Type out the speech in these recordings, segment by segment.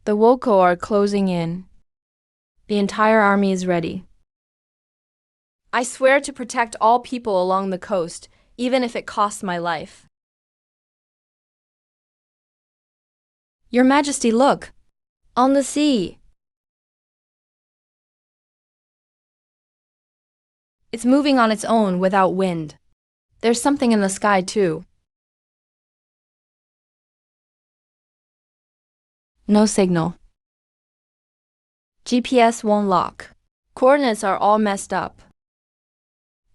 The Woko are closing in. The entire army is ready. I swear to protect all people along the coast, even if it costs my life. Your Majesty, look! On the sea! It's moving on its own without wind. There's something in the sky, too. No signal. GPS won't lock. Coordinates are all messed up.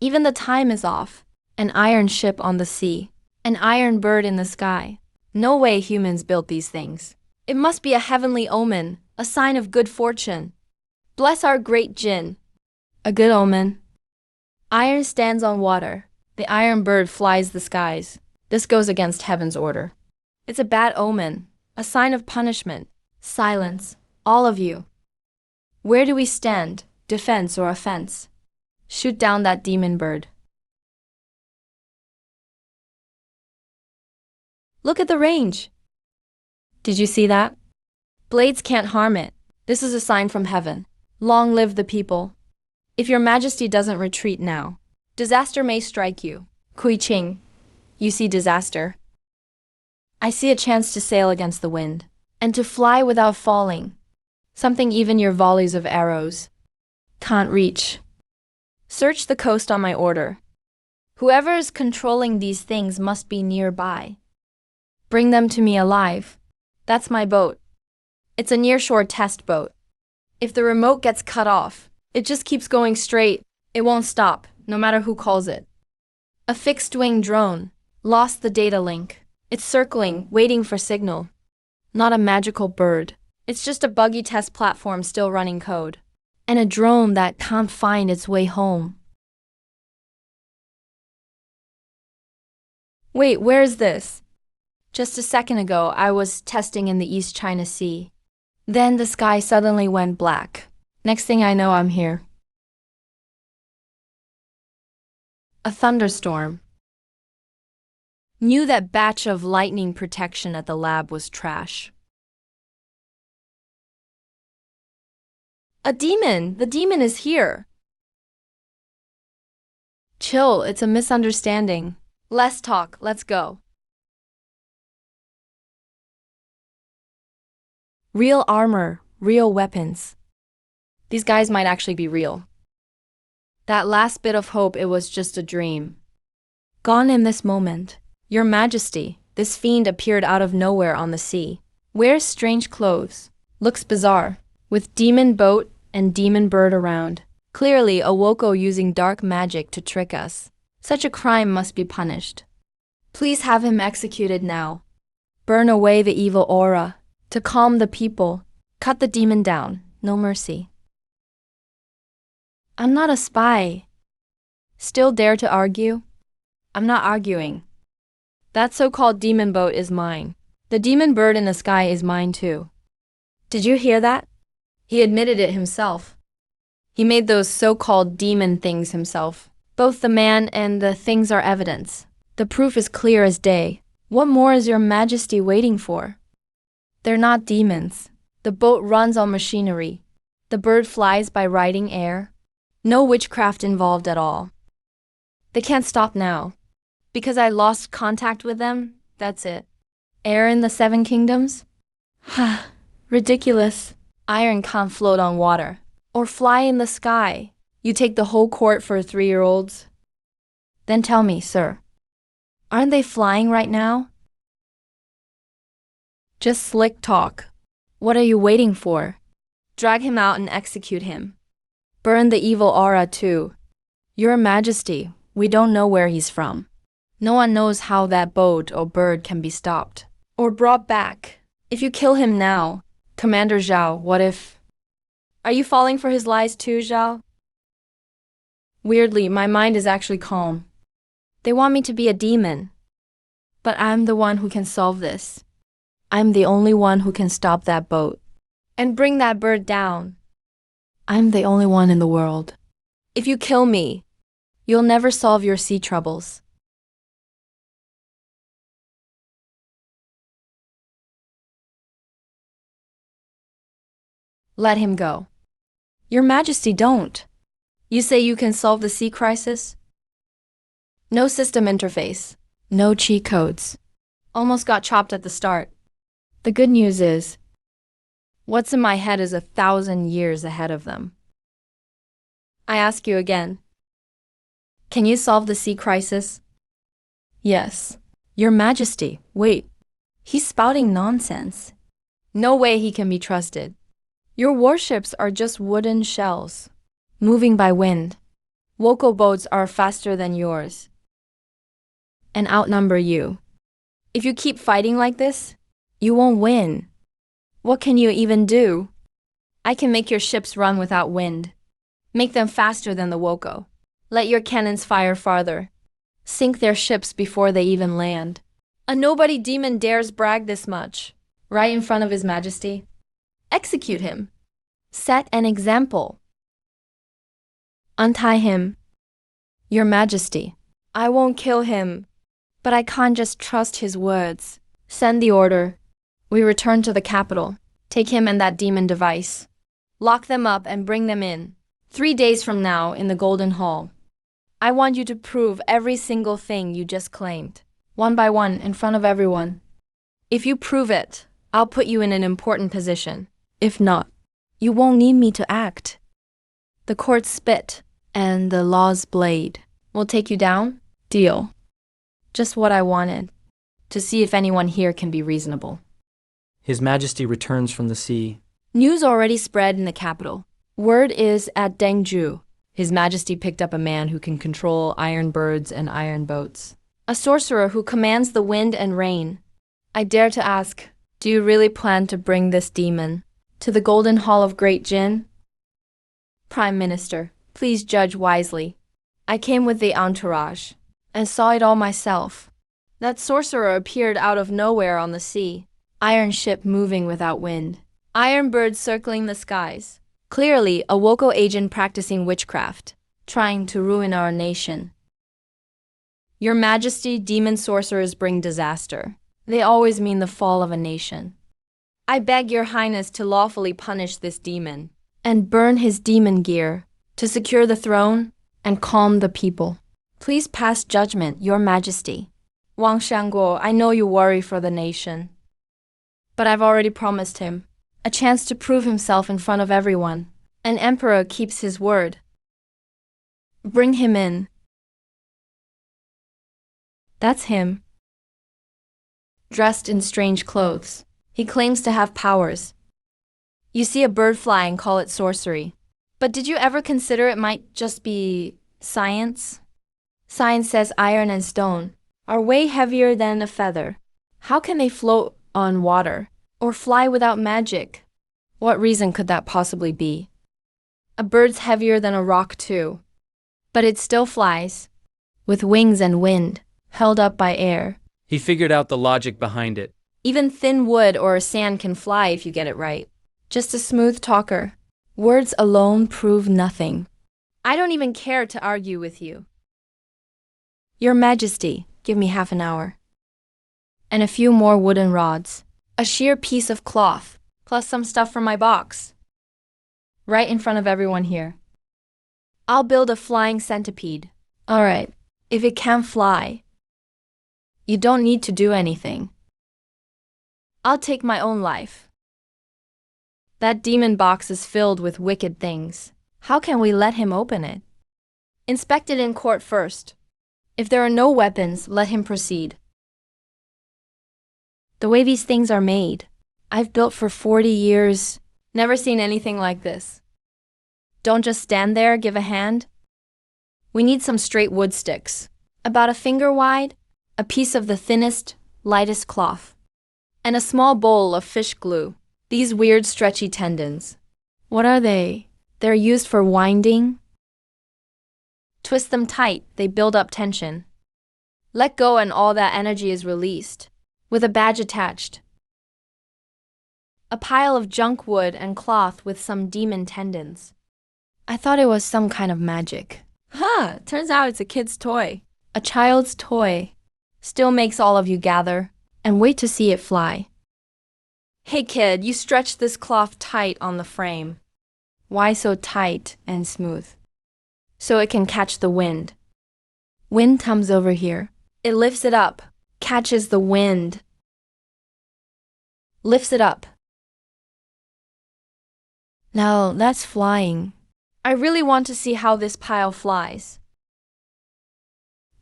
Even the time is off. An iron ship on the sea. An iron bird in the sky. No way humans built these things. It must be a heavenly omen, a sign of good fortune. Bless our great Jin. A good omen. Iron stands on water. The iron bird flies the skies. This goes against heaven's order. It's a bad omen, a sign of punishment. Silence, all of you. Where do we stand, defense or offense? Shoot down that demon bird. Look at the range. Did you see that? Blades can't harm it. This is a sign from heaven. Long live the people. If your Majesty doesn't retreat now, disaster may strike you. Kui Ching, you see disaster. I see a chance to sail against the wind, and to fly without falling. Something even your volleys of arrows can't reach. Search the coast on my order. Whoever is controlling these things must be nearby. Bring them to me alive. That's my boat. It's a nearshore test boat. If the remote gets cut off, it just keeps going straight. It won't stop, no matter who calls it. A fixed-wing drone lost the data link. It's circling, waiting for signal. Not a magical bird. It's just a buggy test platform still running code. And a drone that can't find its way home. Wait, where is this? Just a second ago, I was testing in the East China Sea. Then the sky suddenly went black. Next thing I know, I'm here. A thunderstorm. Knew that batch of lightning protection at the lab was trash. A demon! The demon is here! Chill, it's a misunderstanding. Less talk, let's go. Real armor, real weapons. These guys might actually be real. That last bit of hope, it was just a dream. Gone in this moment. Your Majesty, this fiend appeared out of nowhere on the sea. Wears strange clothes. Looks bizarre. With demon boat and demon bird around. Clearly a Woko using dark magic to trick us. Such a crime must be punished. Please have him executed now. Burn away the evil aura. To calm the people. Cut the demon down. No mercy. I'm not a spy. Still dare to argue? I'm not arguing. That so-called demon boat is mine. The demon bird in the sky is mine too. Did you hear that? He admitted it himself. He made those so-called demon things himself. Both the man and the things are evidence. The proof is clear as day. What more is your Majesty waiting for? They're not demons. The boat runs on machinery. The bird flies by riding air. No witchcraft involved at all. They can't stop now. Because I lost contact with them, that's it. Air in the Seven Kingdoms? Ha, ridiculous. Iron can't float on water. Or fly in the sky. You take the whole court for 3-year-olds? Then tell me, sir. Aren't they flying right now? Just slick talk. What are you waiting for? Drag him out and execute him. Burn the evil aura too. Your Majesty, we don't know where he's from. No one knows how that boat or bird can be stopped. Or brought back. If you kill him now, Commander Zhao, what if... Are you falling for his lies too, Zhao? Weirdly, my mind is actually calm. They want me to be a demon. But I'm the one who can solve this. I'm the only one who can stop that boat. And bring that bird down. I'm the only one in the world. If you kill me, you'll never solve your sea troubles. Let him go. Your Majesty, don't. You say you can solve the sea crisis? No system interface. No cheat codes. Almost got chopped at the start. The good news is, what's in my head is 1,000 years ahead of them. I ask you again. Can you solve the sea crisis? Yes. Your Majesty, wait. He's spouting nonsense. No way he can be trusted. Your warships are just wooden shells, moving by wind. Woko boats are faster than yours and outnumber you. If you keep fighting like this, you won't win. What can you even do? I can make your ships run without wind. Make them faster than the Woko. Let your cannons fire farther. Sink their ships before they even land. A nobody demon dares brag this much, right in front of His Majesty. Execute him. Set an example. Untie him. Your Majesty, I won't kill him, but I can't just trust his words. Send the order. We return to the capital. Take him and that demon device. Lock them up and bring them in. 3 days from now in the Golden Hall. I want you to prove every single thing you just claimed, one by one in front of everyone. If you prove it, I'll put you in an important position. If not, you won't need me to act. The court spit and the law's blade will take you down. Deal. Just what I wanted, to see if anyone here can be reasonable. His Majesty returns from the sea. News already spread in the capital. Word is at Dengju. His Majesty picked up a man who can control iron birds and iron boats. A sorcerer who commands the wind and rain. I dare to ask, do you really plan to bring this demon to the Golden Hall of Great Jin? Prime Minister, please judge wisely. I came with the entourage and saw it all myself. That sorcerer appeared out of nowhere on the sea. Iron ship moving without wind. Iron birds circling the skies. Clearly, a Woko agent practicing witchcraft, trying to ruin our nation. Your Majesty, demon sorcerers bring disaster. They always mean the fall of a nation. I beg your highness to lawfully punish this demon and burn his demon gear to secure the throne and calm the people. Please pass judgment, your Majesty. Wang Shangguo, I know you worry for the nation, but I've already promised him a chance to prove himself in front of everyone. An emperor keeps his word. Bring him in. That's him. Dressed in strange clothes. He claims to have powers. You see a bird fly and call it sorcery. But did you ever consider it might just be science? Science says iron and stone are way heavier than a feather. How can they float on water or fly without magic? What reason could that possibly be? A bird's heavier than a rock too, but it still flies, with wings and wind, held up by air. He figured out the logic behind it. Even thin wood or sand can fly if you get it right. Just a smooth talker. Words alone prove nothing. I don't even care to argue with you. Your Majesty, give me half an hour. And a few more wooden rods. A sheer piece of cloth, plus some stuff from my box. Right in front of everyone here. I'll build a flying centipede. All right, if it can't fly, you don't need to do anything. I'll take my own life. That demon box is filled with wicked things. How can we let him open it? Inspect it in court first. If there are no weapons, let him proceed. The way these things are made, I've built for 40 years. Never seen anything like this. Don't just stand there, give a hand. We need some straight wood sticks, about a finger wide, a piece of the thinnest, lightest cloth, and a small bowl of fish glue. These weird stretchy tendons. What are they? They're used for winding. Twist them tight, they build up tension. Let go and all that energy is released, with a badge attached. A pile of junk wood and cloth with some demon tendons. I thought it was some kind of magic. Turns out it's a kid's toy. A child's toy. Still makes all of you gather and wait to see it fly. Hey kid, you stretched this cloth tight on the frame. Why so tight and smooth? So it can catch the wind. Wind comes over here. It lifts it up, catches the wind. Lifts it up. Now that's flying. I really want to see how this pile flies.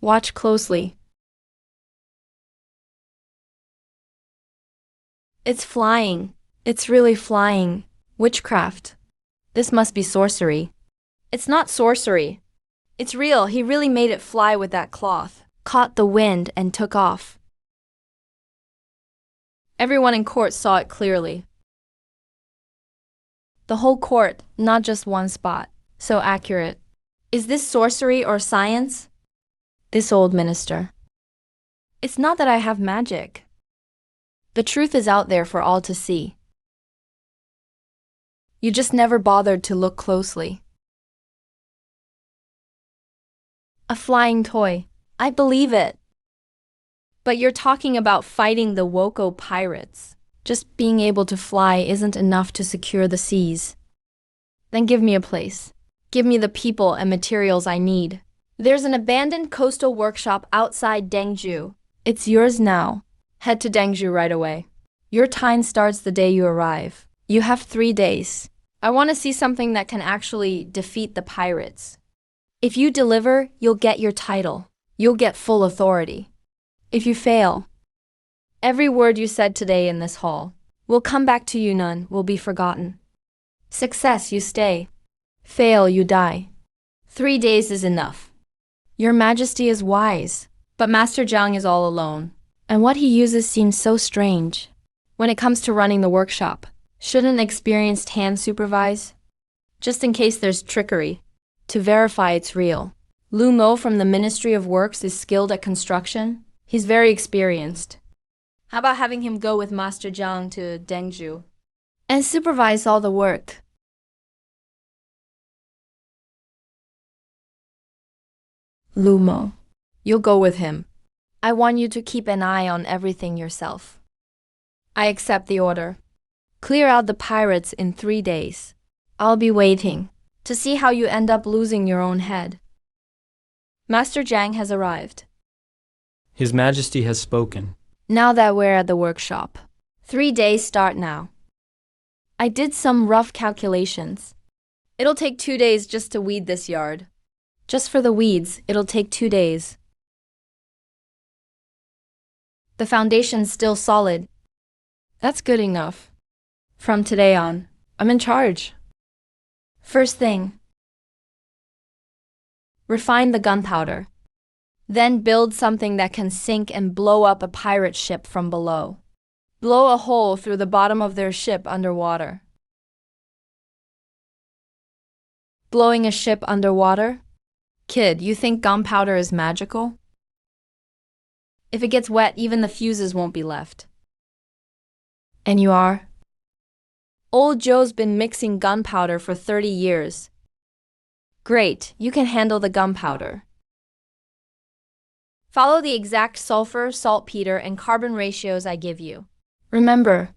Watch closely. It's flying. It's really flying. Witchcraft. This must be sorcery. It's not sorcery. It's real. He really made it fly with that cloth, caught the wind, and took off. Everyone in court saw it clearly. The whole court, not just one spot. So accurate. Is this sorcery or science? This old minister. It's not that I have magic. The truth is out there for all to see. You just never bothered to look closely. A flying toy. I believe it. But you're talking about fighting the Woko pirates. Just being able to fly isn't enough to secure the seas. Then give me a place. Give me the people and materials I need. There's an abandoned coastal workshop outside Dengju. It's yours now. Head to Dengju right away. Your time starts the day you arrive. You have 3 days. I want to see something that can actually defeat the pirates. If you deliver, you'll get your title. You'll get full authority. If you fail, every word you said today in this hall will come back to you, none will be forgotten. Success, you stay. Fail, you die. 3 days is enough. Your Majesty is wise, but Master Zhang is all alone, and what he uses seems so strange. When it comes to running the workshop, shouldn't an experienced hand supervise? Just in case there's trickery, to verify it's real. Lu Mo from the Ministry of Works is skilled at construction. He's very experienced. How about having him go with Master Zhang to Dengju and supervise all the work? Lu Mo, you'll go with him. I want you to keep an eye on everything yourself. I accept the order. Clear out the pirates in 3 days. I'll be waiting to see how you end up losing your own head. Master Zhang has arrived. His Majesty has spoken. Now that we're at the workshop, 3 days start now. I did some rough calculations. It'll take 2 days just to weed this yard. Just for the weeds, it'll take 2 days. The foundation's still solid. That's good enough. From today on, I'm in charge. First thing, refine the gunpowder. Then build something that can sink and blow up a pirate ship from below. Blow a hole through the bottom of their ship underwater. Blowing a ship underwater? Kid, you think gunpowder is magical? If it gets wet, even the fuses won't be left. And you are? Old Joe's been mixing gunpowder for 30 years. Great, you can handle the gunpowder. Follow the exact sulfur, saltpeter, and carbon ratios I give you. Remember,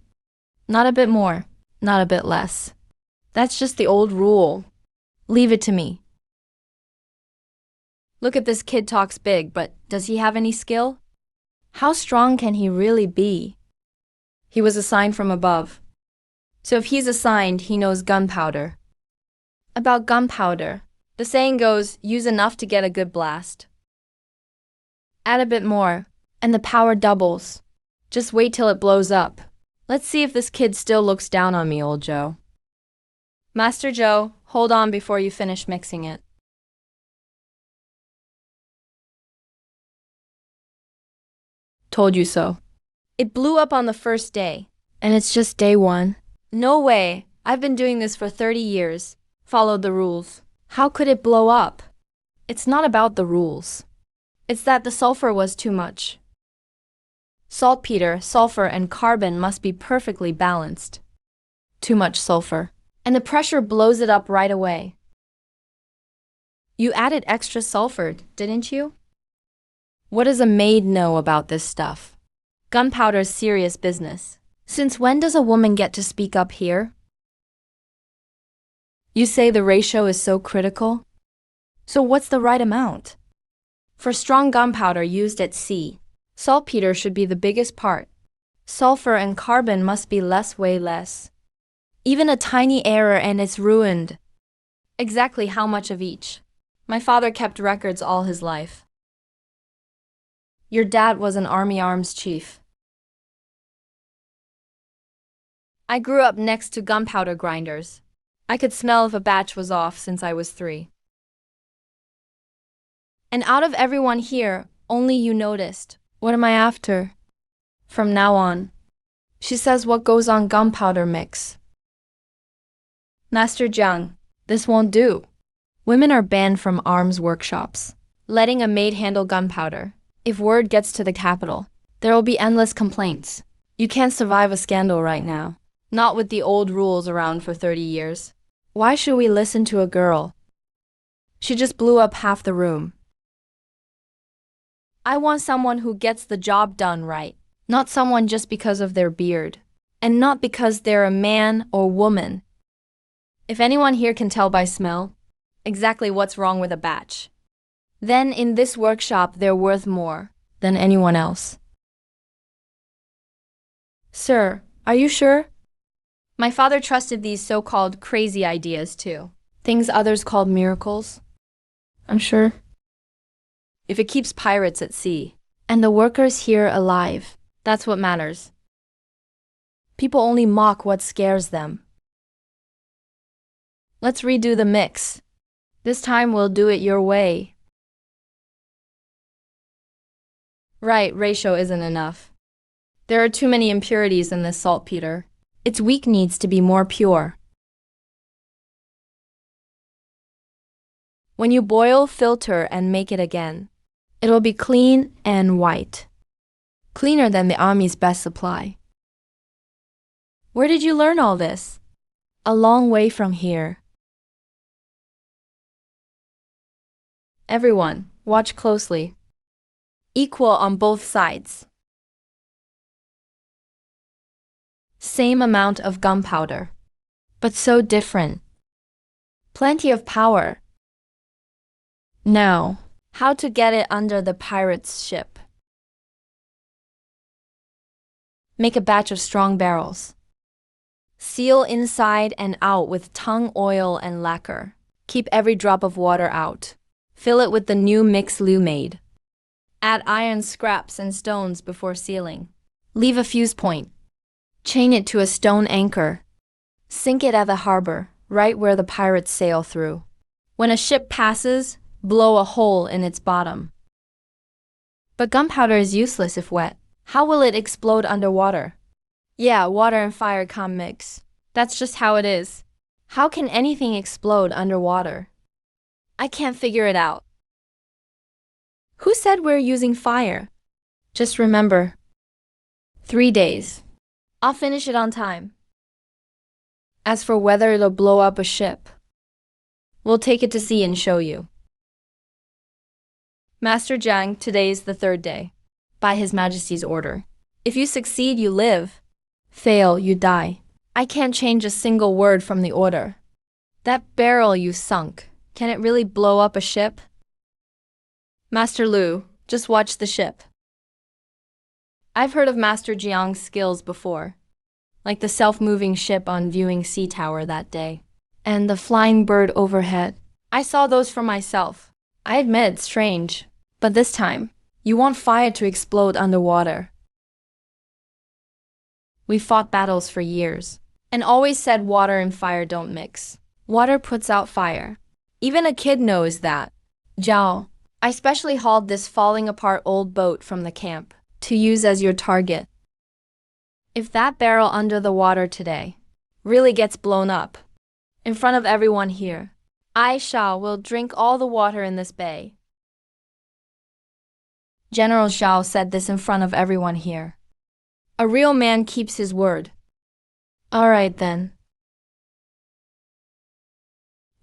not a bit more, not a bit less. That's just the old rule. Leave it to me. Look at this kid talks big, but does he have any skill? How strong can he really be? He was assigned from above. So if he's assigned, he knows gunpowder. About gunpowder, the saying goes, use enough to get a good blast. Add a bit more, and the power doubles. Just wait till it blows up. Let's see if this kid still looks down on me, old Joe. Master Joe, hold on before you finish mixing it. Told you so. It blew up on the first day. And it's just day 1. No way. I've been doing this for 30 years. Followed the rules. How could it blow up? It's not about the rules. It's that the sulfur was too much. Saltpeter, sulfur, and carbon must be perfectly balanced. Too much sulfur. And the pressure blows it up right away. You added extra sulfur, didn't you? What does a maid know about this stuff? Gunpowder's serious business. Since when does a woman get to speak up here? You say the ratio is so critical? So what's the right amount? For strong gunpowder used at sea, saltpeter should be the biggest part. Sulfur and carbon must be less, way less. Even a tiny error and it's ruined. Exactly how much of each? My father kept records all his life. Your dad was an army arms chief. I grew up next to gunpowder grinders. I could smell if a batch was off since I was 3. And out of everyone here, only you noticed. What am I after? From now on. She says what goes on gunpowder mix. Master Jiang, this won't do. Women are banned from arms workshops. Letting a maid handle gunpowder. If word gets to the capital, there will be endless complaints. You can't survive a scandal right now. Not with the old rules around for 30 years. Why should we listen to a girl? She just blew up half the room. I want someone who gets the job done right, not someone just because of their beard, and not because they're a man or woman. If anyone here can tell by smell exactly what's wrong with a batch, then in this workshop they're worth more than anyone else. Sir, are you sure? My father trusted these so-called crazy ideas too. Things others called miracles. I'm sure. If it keeps pirates at sea, and the workers here alive, that's what matters. People only mock what scares them. Let's redo the mix. This time we'll do it your way. Right, ratio isn't enough. There are too many impurities in this saltpeter. Its weak needs to be more pure. When you boil, filter, and make it again, it'll be clean and white. Cleaner than the army's best supply. Where did you learn all this? A long way from here. Everyone, watch closely. Equal on both sides. Same amount of gunpowder, but so different. Plenty of power. Now, how to get it under the pirate's ship? Make a batch of strong barrels. Seal inside and out with tung oil and lacquer. Keep every drop of water out. Fill it with the new mix Lu made. Add iron scraps and stones before sealing. Leave a fuse point. Chain it to a stone anchor. Sink it at the harbor, right where the pirates sail through. When a ship passes, blow a hole in its bottom. But gunpowder is useless if wet. How will it explode underwater? Yeah, water and fire can't mix. That's just how it is. How can anything explode underwater? I can't figure it out. Who said we're using fire? Just remember, 3 days. I'll finish it on time. As for whether it'll blow up a ship, we'll take it to sea and show you. Master Jiang, today's the 3rd day. By His Majesty's order. If you succeed, you live. Fail, you die. I can't change a single word from the order. That barrel you sunk, can it really blow up a ship? Master Lu, just watch the ship. I've heard of Master Jiang's skills before, like the self-moving ship on Viewing Sea Tower that day, and the flying bird overhead. I saw those for myself. I admit it's strange, but this time, you want fire to explode underwater. We fought battles for years, and always said water and fire don't mix. Water puts out fire. Even a kid knows that. Zhao, I specially hauled this falling apart old boat from the camp to use as your target. If that barrel under the water today really gets blown up, in front of everyone here, I will drink all the water in this bay. General Zhao said this in front of everyone here. A real man keeps his word. All right then.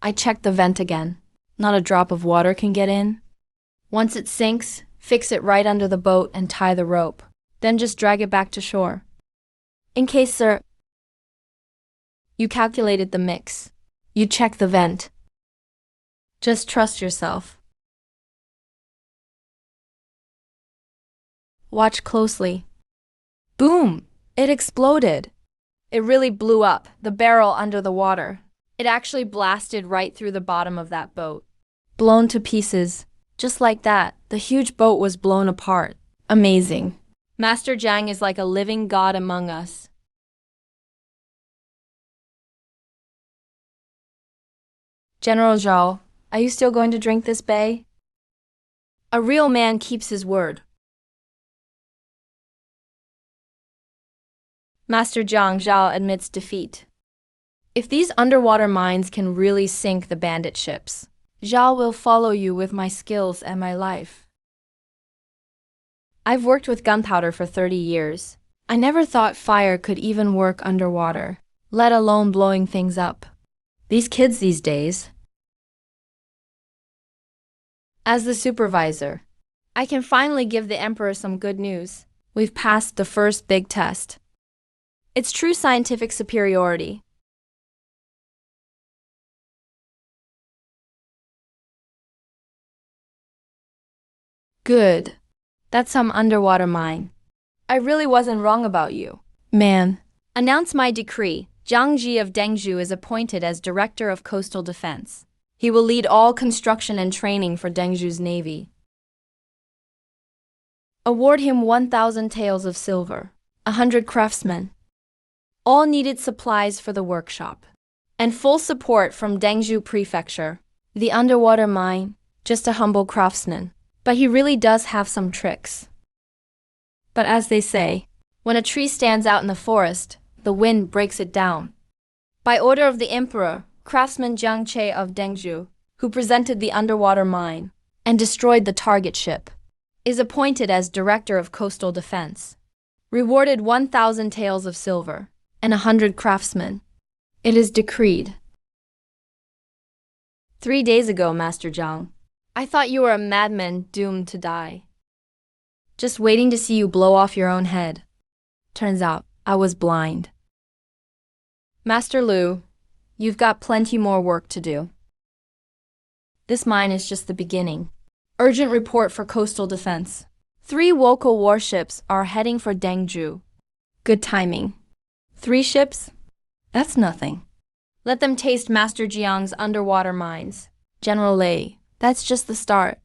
I checked the vent again. Not a drop of water can get in. Once it sinks, fix it right under the boat and tie the rope. Then just drag it back to shore. In case, sir, you calculated the mix. You checked the vent. Just trust yourself. Watch closely. Boom! It exploded. It really blew up, the barrel under the water. It actually blasted right through the bottom of that boat. Blown to pieces. Just like that, the huge boat was blown apart. Amazing. Master Jiang is like a living god among us. General Zhao, are you still going to drink this bay? A real man keeps his word. Master Jiang Zhao admits defeat. If these underwater mines can really sink the bandit ships, Zhao will follow you with my skills and my life. I've worked with gunpowder for 30 years. I never thought fire could even work underwater, let alone blowing things up. These kids these days. As the supervisor, I can finally give the Emperor some good news. We've passed the first big test. It's true scientific superiority. Good. That's some underwater mine. I really wasn't wrong about you. Man. Announce my decree. Jiang Ji of Dengzhou is appointed as Director of Coastal Defense. He will lead all construction and training for Dengzhou's navy. Award him 1,000 taels of silver, 100 craftsmen, all needed supplies for the workshop, and full support from Dengzhou Prefecture. The underwater mine, just a humble craftsman, but he really does have some tricks. But as they say, when a tree stands out in the forest, the wind breaks it down. By order of the Emperor, craftsman Jiang Che of Dengzhou, who presented the underwater mine and destroyed the target ship, is appointed as Director of Coastal Defense. Rewarded 1,000 taels of silver and 100 craftsmen. It is decreed. 3 days ago, Master Jiang, I thought you were a madman doomed to die. Just waiting to see you blow off your own head. Turns out, I was blind. Master Liu, you've got plenty more work to do. This mine is just the beginning. Urgent report for coastal defense. 3 local warships are heading for Dengzhou. Good timing. 3 ships? That's nothing. Let them taste Master Jiang's underwater mines. General Lei, that's just the start.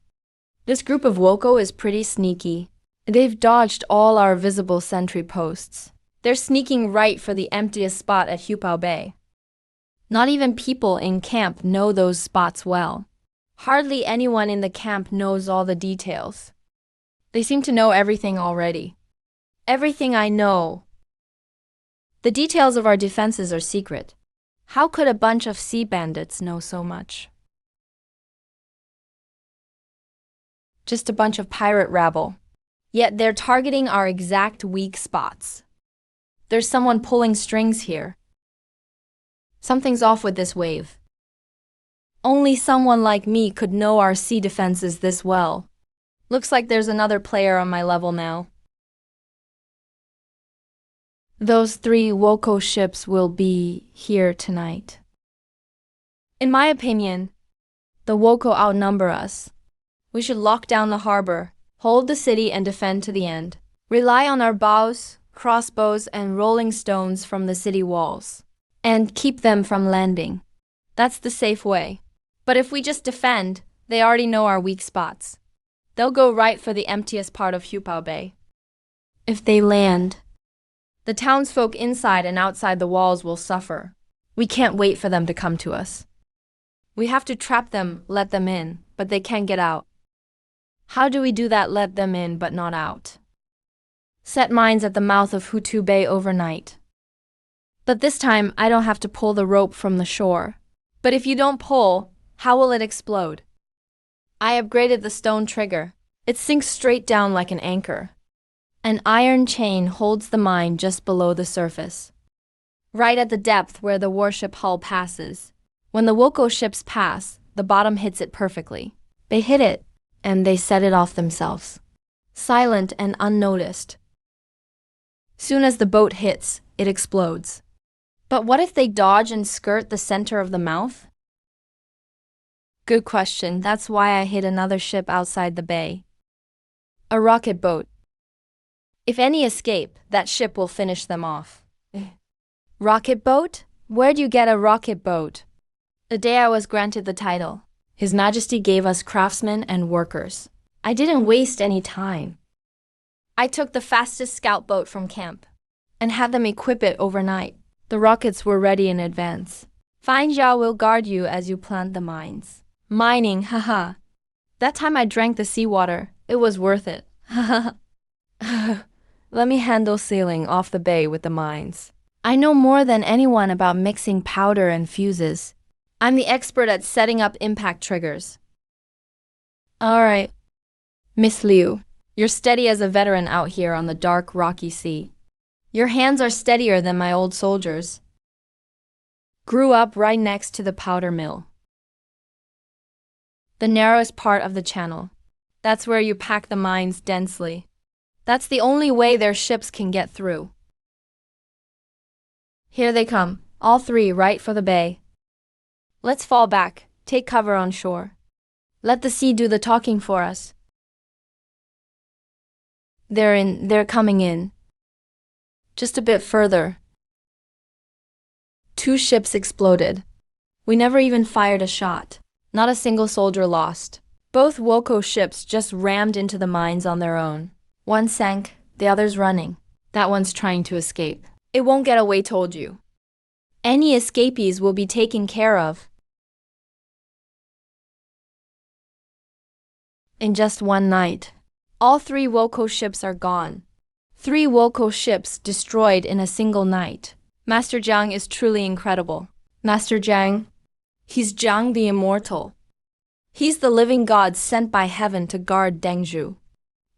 This group of Woko is pretty sneaky. They've dodged all our visible sentry posts. They're sneaking right for the emptiest spot at Hupao Bay. Not even people in camp know those spots well. Hardly anyone in the camp knows all the details. They seem to know everything already. Everything I know. The details of our defenses are secret. How could a bunch of sea bandits know so much? Just a bunch of pirate rabble. Yet they're targeting our exact weak spots. There's someone pulling strings here. Something's off with this wave. Only someone like me could know our sea defenses this well. Looks like there's another player on my level now. Those 3 Woko ships will be here tonight. In my opinion, the Woko outnumber us. We should lock down the harbor, hold the city and defend to the end. Rely on our bows, crossbows, and rolling stones from the city walls. And keep them from landing. That's the safe way. But if we just defend, they already know our weak spots. They'll go right for the emptiest part of Hupao Bay. If they land, the townsfolk inside and outside the walls will suffer. We can't wait for them to come to us. We have to trap them, let them in, but they can't get out. How do we do that, let them in but not out? Set mines at the mouth of Hutu Bay overnight. But this time, I don't have to pull the rope from the shore. But if you don't pull, how will it explode? I upgraded the stone trigger. It sinks straight down like an anchor. An iron chain holds the mine just below the surface. Right at the depth where the warship hull passes. When the Woko ships pass, the bottom hits it perfectly. They hit it, and they set it off themselves. Silent and unnoticed. Soon as the boat hits, it explodes. But what if they dodge and skirt the center of the mouth? Good question. That's why I hid another ship outside the bay. A rocket boat. If any escape, that ship will finish them off. Rocket boat? Where'd you get a rocket boat? The day I was granted the title, His Majesty gave us craftsmen and workers. I didn't waste any time. I took the fastest scout boat from camp and had them equip it overnight. The rockets were ready in advance. Fine Zhao will guard you as you plant the mines. Mining, haha. That time I drank the seawater. It was worth it. Haha. Let me handle sealing off the bay with the mines. I know more than anyone about mixing powder and fuses. I'm the expert at setting up impact triggers. Alright. Miss Liu, you're steady as a veteran out here on the dark, rocky sea. Your hands are steadier than my old soldiers. Grew up right next to the powder mill. The narrowest part of the channel. That's where you pack the mines densely. That's the only way their ships can get through. Here they come, all three right for the bay. Let's fall back, take cover on shore. Let the sea do the talking for us. They're coming in. Just a bit further. 2 ships exploded. We never even fired a shot. Not a single soldier lost. Both Woko ships just rammed into the mines on their own. One sank, the other's running. That one's trying to escape. It won't get away, told you. Any escapees will be taken care of. In just one night, all 3 Woko ships are gone. 3 Woko ships destroyed in a single night. Master Jiang is truly incredible. Master Jiang? He's Jiang the Immortal. He's the living god sent by heaven to guard Dengzhou.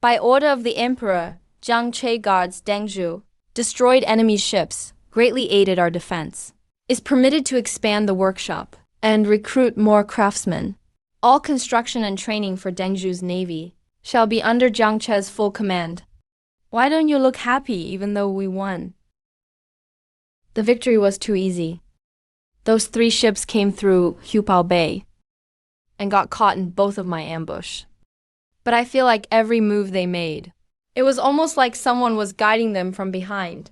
By order of the Emperor, Jiang Che guards Dengzhou, destroyed enemy ships, greatly aided our defense, is permitted to expand the workshop, and recruit more craftsmen. All construction and training for Dengzhou's navy shall be under Jiang Che's full command. Why don't you look happy even though we won? The victory was too easy. Those 3 ships came through Hupao Bay and got caught in both of my ambush. But I feel like every move they made, it was almost like someone was guiding them from behind.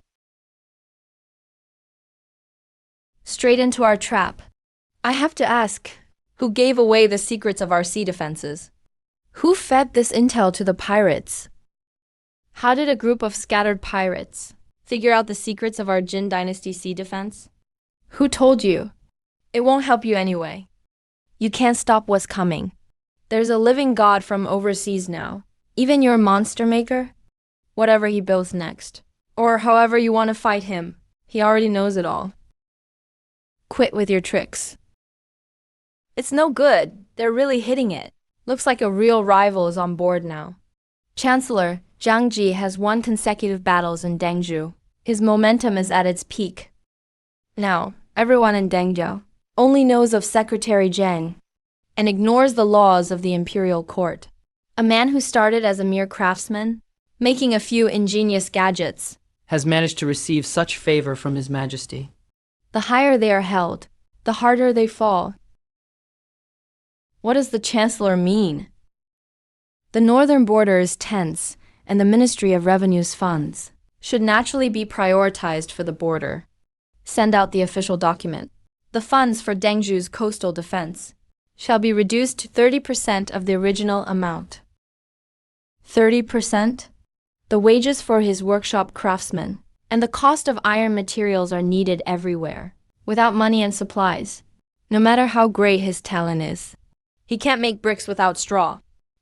Straight into our trap. I have to ask, who gave away the secrets of our sea defenses? Who fed this intel to the pirates? How did a group of scattered pirates figure out the secrets of our Jin Dynasty sea defense? Who told you? It won't help you anyway. You can't stop what's coming. There's a living god from overseas now. Even your monster maker? Whatever he builds next. Or however you want to fight him. He already knows it all. Quit with your tricks. It's no good. They're really hitting it. Looks like a real rival is on board now. Chancellor Jiang Ji has won consecutive battles in Dengzhou. His momentum is at its peak. Now, everyone in Dengzhou only knows of Secretary Zhang and ignores the laws of the imperial court. A man who started as a mere craftsman, making a few ingenious gadgets, has managed to receive such favor from His Majesty. The higher they are held, the harder they fall. What does the Chancellor mean? The northern border is tense, and the Ministry of Revenue's funds should naturally be prioritized for the border. Send out the official document. The funds for Dengzhou's coastal defense shall be reduced to 30% of the original amount. 30%? The wages for his workshop craftsmen and the cost of iron materials are needed everywhere. Without money and supplies, no matter how great his talent is, he can't make bricks without straw.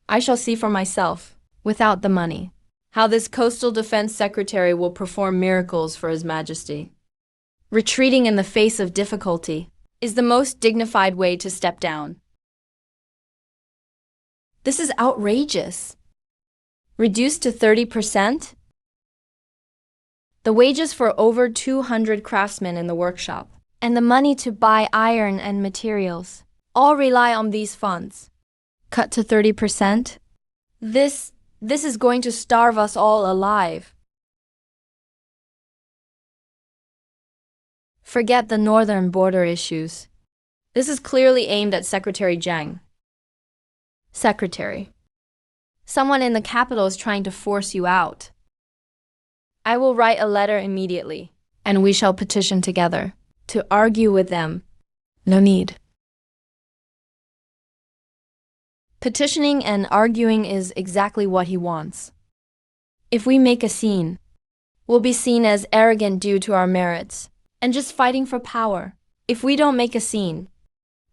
I shall see for myself, without the money, how this coastal defense secretary will perform miracles for His Majesty. Retreating in the face of difficulty is the most dignified way to step down. This is outrageous. Reduced to 30%? The wages for over 200 craftsmen in the workshop, and the money to buy iron and materials, all rely on these funds. Cut to 30%? This is going to starve us all alive. Forget the northern border issues. This is clearly aimed at Secretary Jiang. Secretary. Someone in the capital is trying to force you out. I will write a letter immediately, and we shall petition together. To argue with them. No need. Petitioning and arguing is exactly what he wants. If we make a scene, we'll be seen as arrogant due to our merits, and just fighting for power. If we don't make a scene,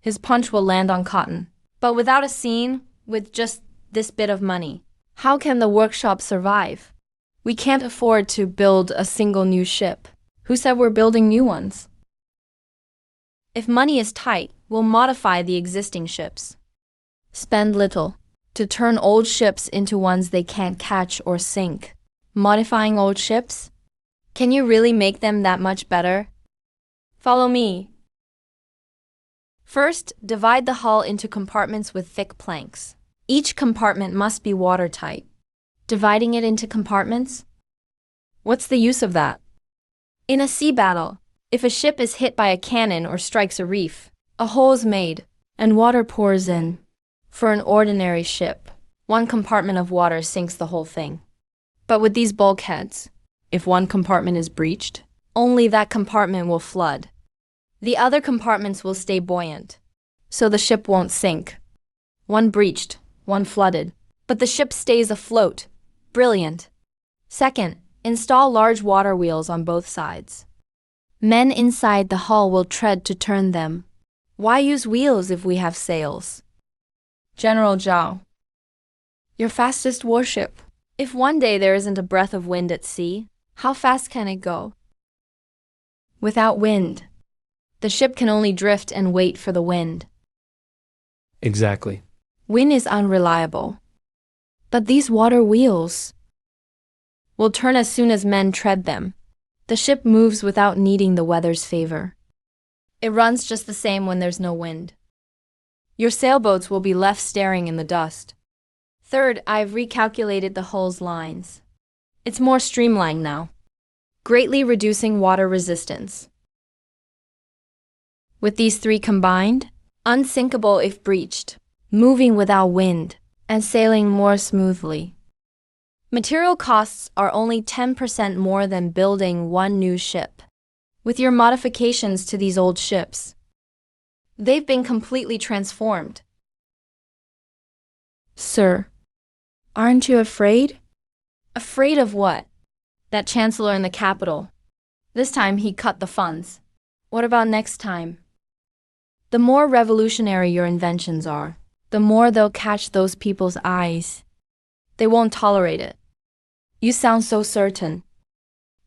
his punch will land on cotton. But without a scene, with just this bit of money, how can the workshop survive? We can't afford to build a single new ship. Who said we're building new ones? If money is tight, we'll modify the existing ships. Spend little to turn old ships into ones they can't catch or sink. Modifying old ships? Can you really make them that much better? Follow me. First, divide the hull into compartments with thick planks. Each compartment must be watertight. Dividing it into compartments? What's the use of that? In a sea battle, if a ship is hit by a cannon or strikes a reef, a hole is made, and water pours in. For an ordinary ship, one compartment of water sinks the whole thing. But with these bulkheads, if one compartment is breached, only that compartment will flood. The other compartments will stay buoyant, so the ship won't sink. One breached, one flooded, but the ship stays afloat. Brilliant. Second, install large water wheels on both sides. Men inside the hull will tread to turn them. Why use wheels if we have sails? General Zhao, your fastest warship. If one day there isn't a breath of wind at sea, how fast can it go? Without wind, the ship can only drift and wait for the wind. Exactly. Wind is unreliable. But these water wheels will turn as soon as men tread them. The ship moves without needing the weather's favor. It runs just the same when there's no wind. Your sailboats will be left staring in the dust. Third, I've recalculated the hull's lines. It's more streamlined now, greatly reducing water resistance. With these three combined, unsinkable if breached, moving without wind, and sailing more smoothly. Material costs are only 10% more than building one new ship. With your modifications to these old ships, they've been completely transformed. Sir, aren't you afraid? Afraid of what? That chancellor in the capital. This time he cut the funds. What about next time? The more revolutionary your inventions are, the more they'll catch those people's eyes. They won't tolerate it. You sound so certain.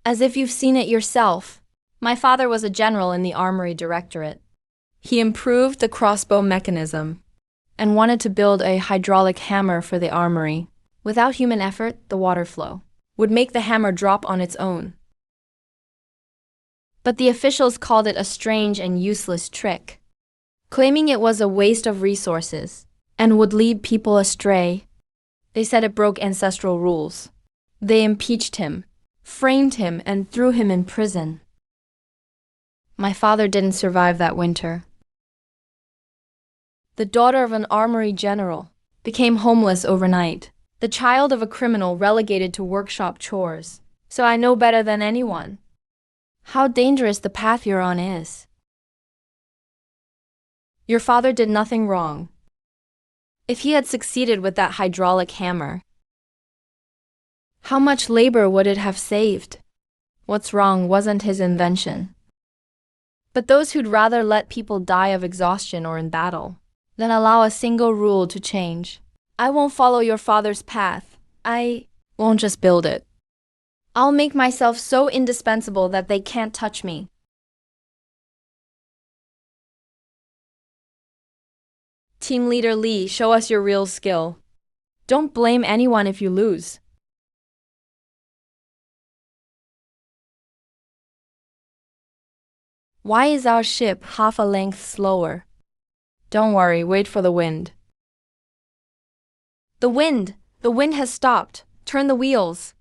As if you've seen it yourself. My father was a general in the Armory Directorate. He improved the crossbow mechanism and wanted to build a hydraulic hammer for the armory. Without human effort, the water flow would make the hammer drop on its own. But the officials called it a strange and useless trick, claiming it was a waste of resources and would lead people astray. They said it broke ancestral rules. They impeached him, framed him, and threw him in prison. My father didn't survive that winter. The daughter of an armory general became homeless overnight, the child of a criminal relegated to workshop chores. So I know better than anyone how dangerous the path you're on is. Your father did nothing wrong. If he had succeeded with that hydraulic hammer, how much labor would it have saved? What's wrong wasn't his invention, but those who'd rather let people die of exhaustion or in battle than allow a single rule to change. I won't follow your father's path. I won't just build it. I'll make myself so indispensable that they can't touch me. Team Leader Lee, show us your real skill. Don't blame anyone if you lose. Why is our ship half a length slower? Don't worry, wait for the wind. The wind! The wind has stopped. Turn the wheels.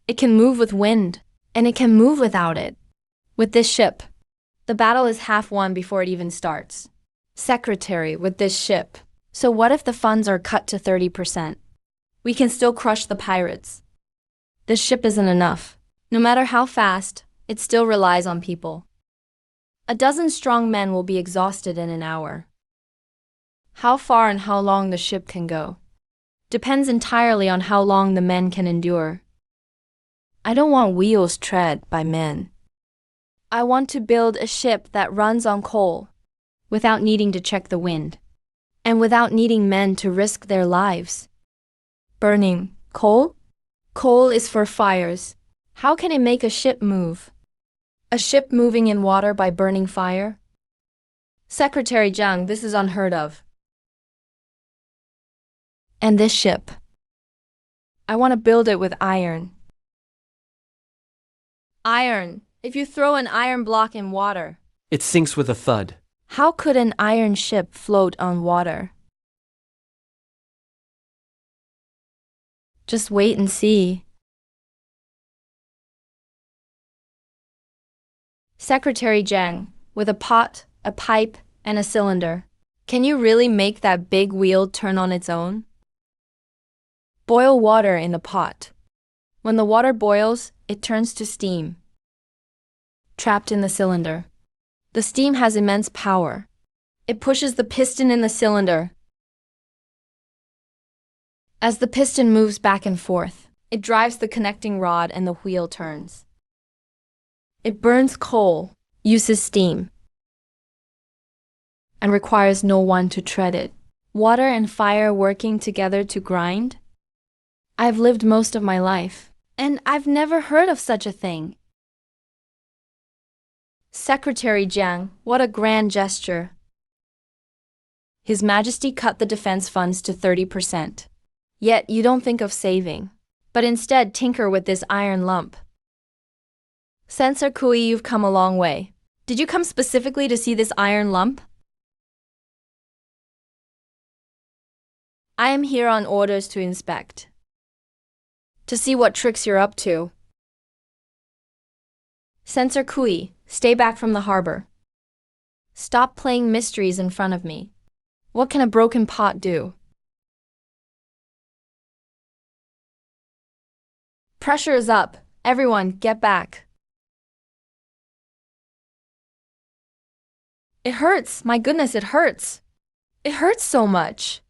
It can move with wind, and it can move without it. With this ship, the battle is half won before it even starts. Secretary, with this ship. So what if the funds are cut to 30%? We can still crush the pirates. This ship isn't enough. No matter how fast, it still relies on people. A dozen strong men will be exhausted in an hour. How far and how long the ship can go depends entirely on how long the men can endure. I don't want wheels tread by men. I want to build a ship that runs on coal, without needing to check the wind, and without needing men to risk their lives. Burning coal? Coal is for fires. How can it make a ship move? A ship moving in water by burning fire? Secretary Zhang, this is unheard of. And this ship, I want to build it with iron. Iron. If you throw an iron block in water, It sinks with a thud. how could an iron ship float on water? Just wait and see. Secretary Zhang, with a pot, a pipe, and a cylinder. Can you really make that big wheel turn on its own? Boil water in the pot. When the water boils, it turns to steam. Trapped in the cylinder. The steam has immense power. It pushes the piston in the cylinder. As the piston moves back and forth, it drives the connecting rod and the wheel turns. It burns coal, uses steam, and requires no one to tread it. Water and fire working together to grind? I've lived most of my life, and I've never heard of such a thing. Secretary Jiang, what a grand gesture. His Majesty cut the defense funds to 30%. Yet you don't think of saving, but instead tinker with this iron lump. Sensor Kui, you've come a long way. Did you come specifically to see this iron lump? I am here on orders to inspect. To see what tricks you're up to. Sensor Kui, stay back from the harbor. Stop playing mysteries in front of me. What can a broken pot do? Pressure is up. Everyone, get back. It hurts. My goodness, it hurts. It hurts so much.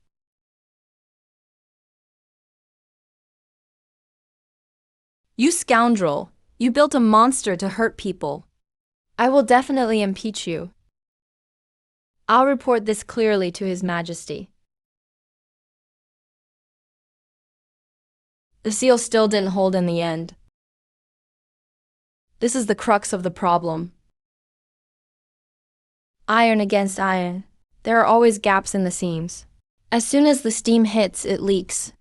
You scoundrel. You built a monster to hurt people. I will definitely impeach you. I'll report this clearly to His Majesty. The seal still didn't hold in the end. This is the crux of the problem. Iron against iron. There are always gaps in the seams. As soon as the steam hits, it leaks.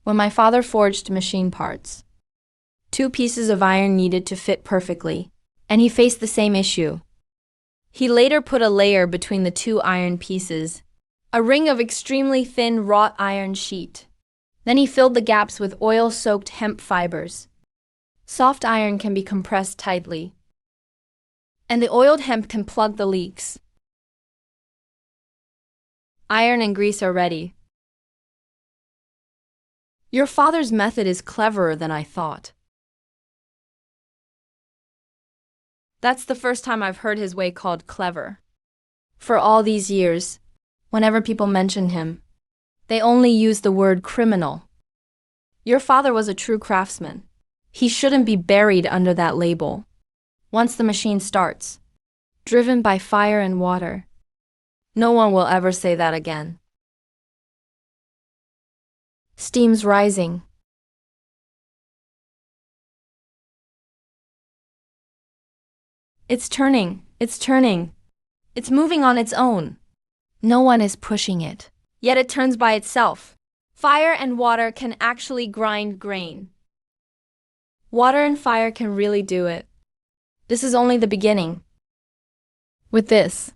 When my father forged machine parts, 2 pieces of iron needed to fit perfectly, and he faced the same issue. He later put a layer between the 2 iron pieces, a ring of extremely thin wrought iron sheet. Then he filled the gaps with oil-soaked hemp fibers. Soft iron can be compressed tightly, and the oiled hemp can plug the leaks. Iron and grease are ready. Your father's method is cleverer than I thought. That's the first time I've heard his way called clever. For all these years, whenever people mention him, they only use the word criminal. Your father was a true craftsman. He shouldn't be buried under that label. Once the machine starts, driven by fire and water, no one will ever say that again. Steam's rising. It's turning. It's moving on its own. No one is pushing it. Yet it turns by itself. Fire and water can actually grind grain. Water and fire can really do it. This is only the beginning. With this,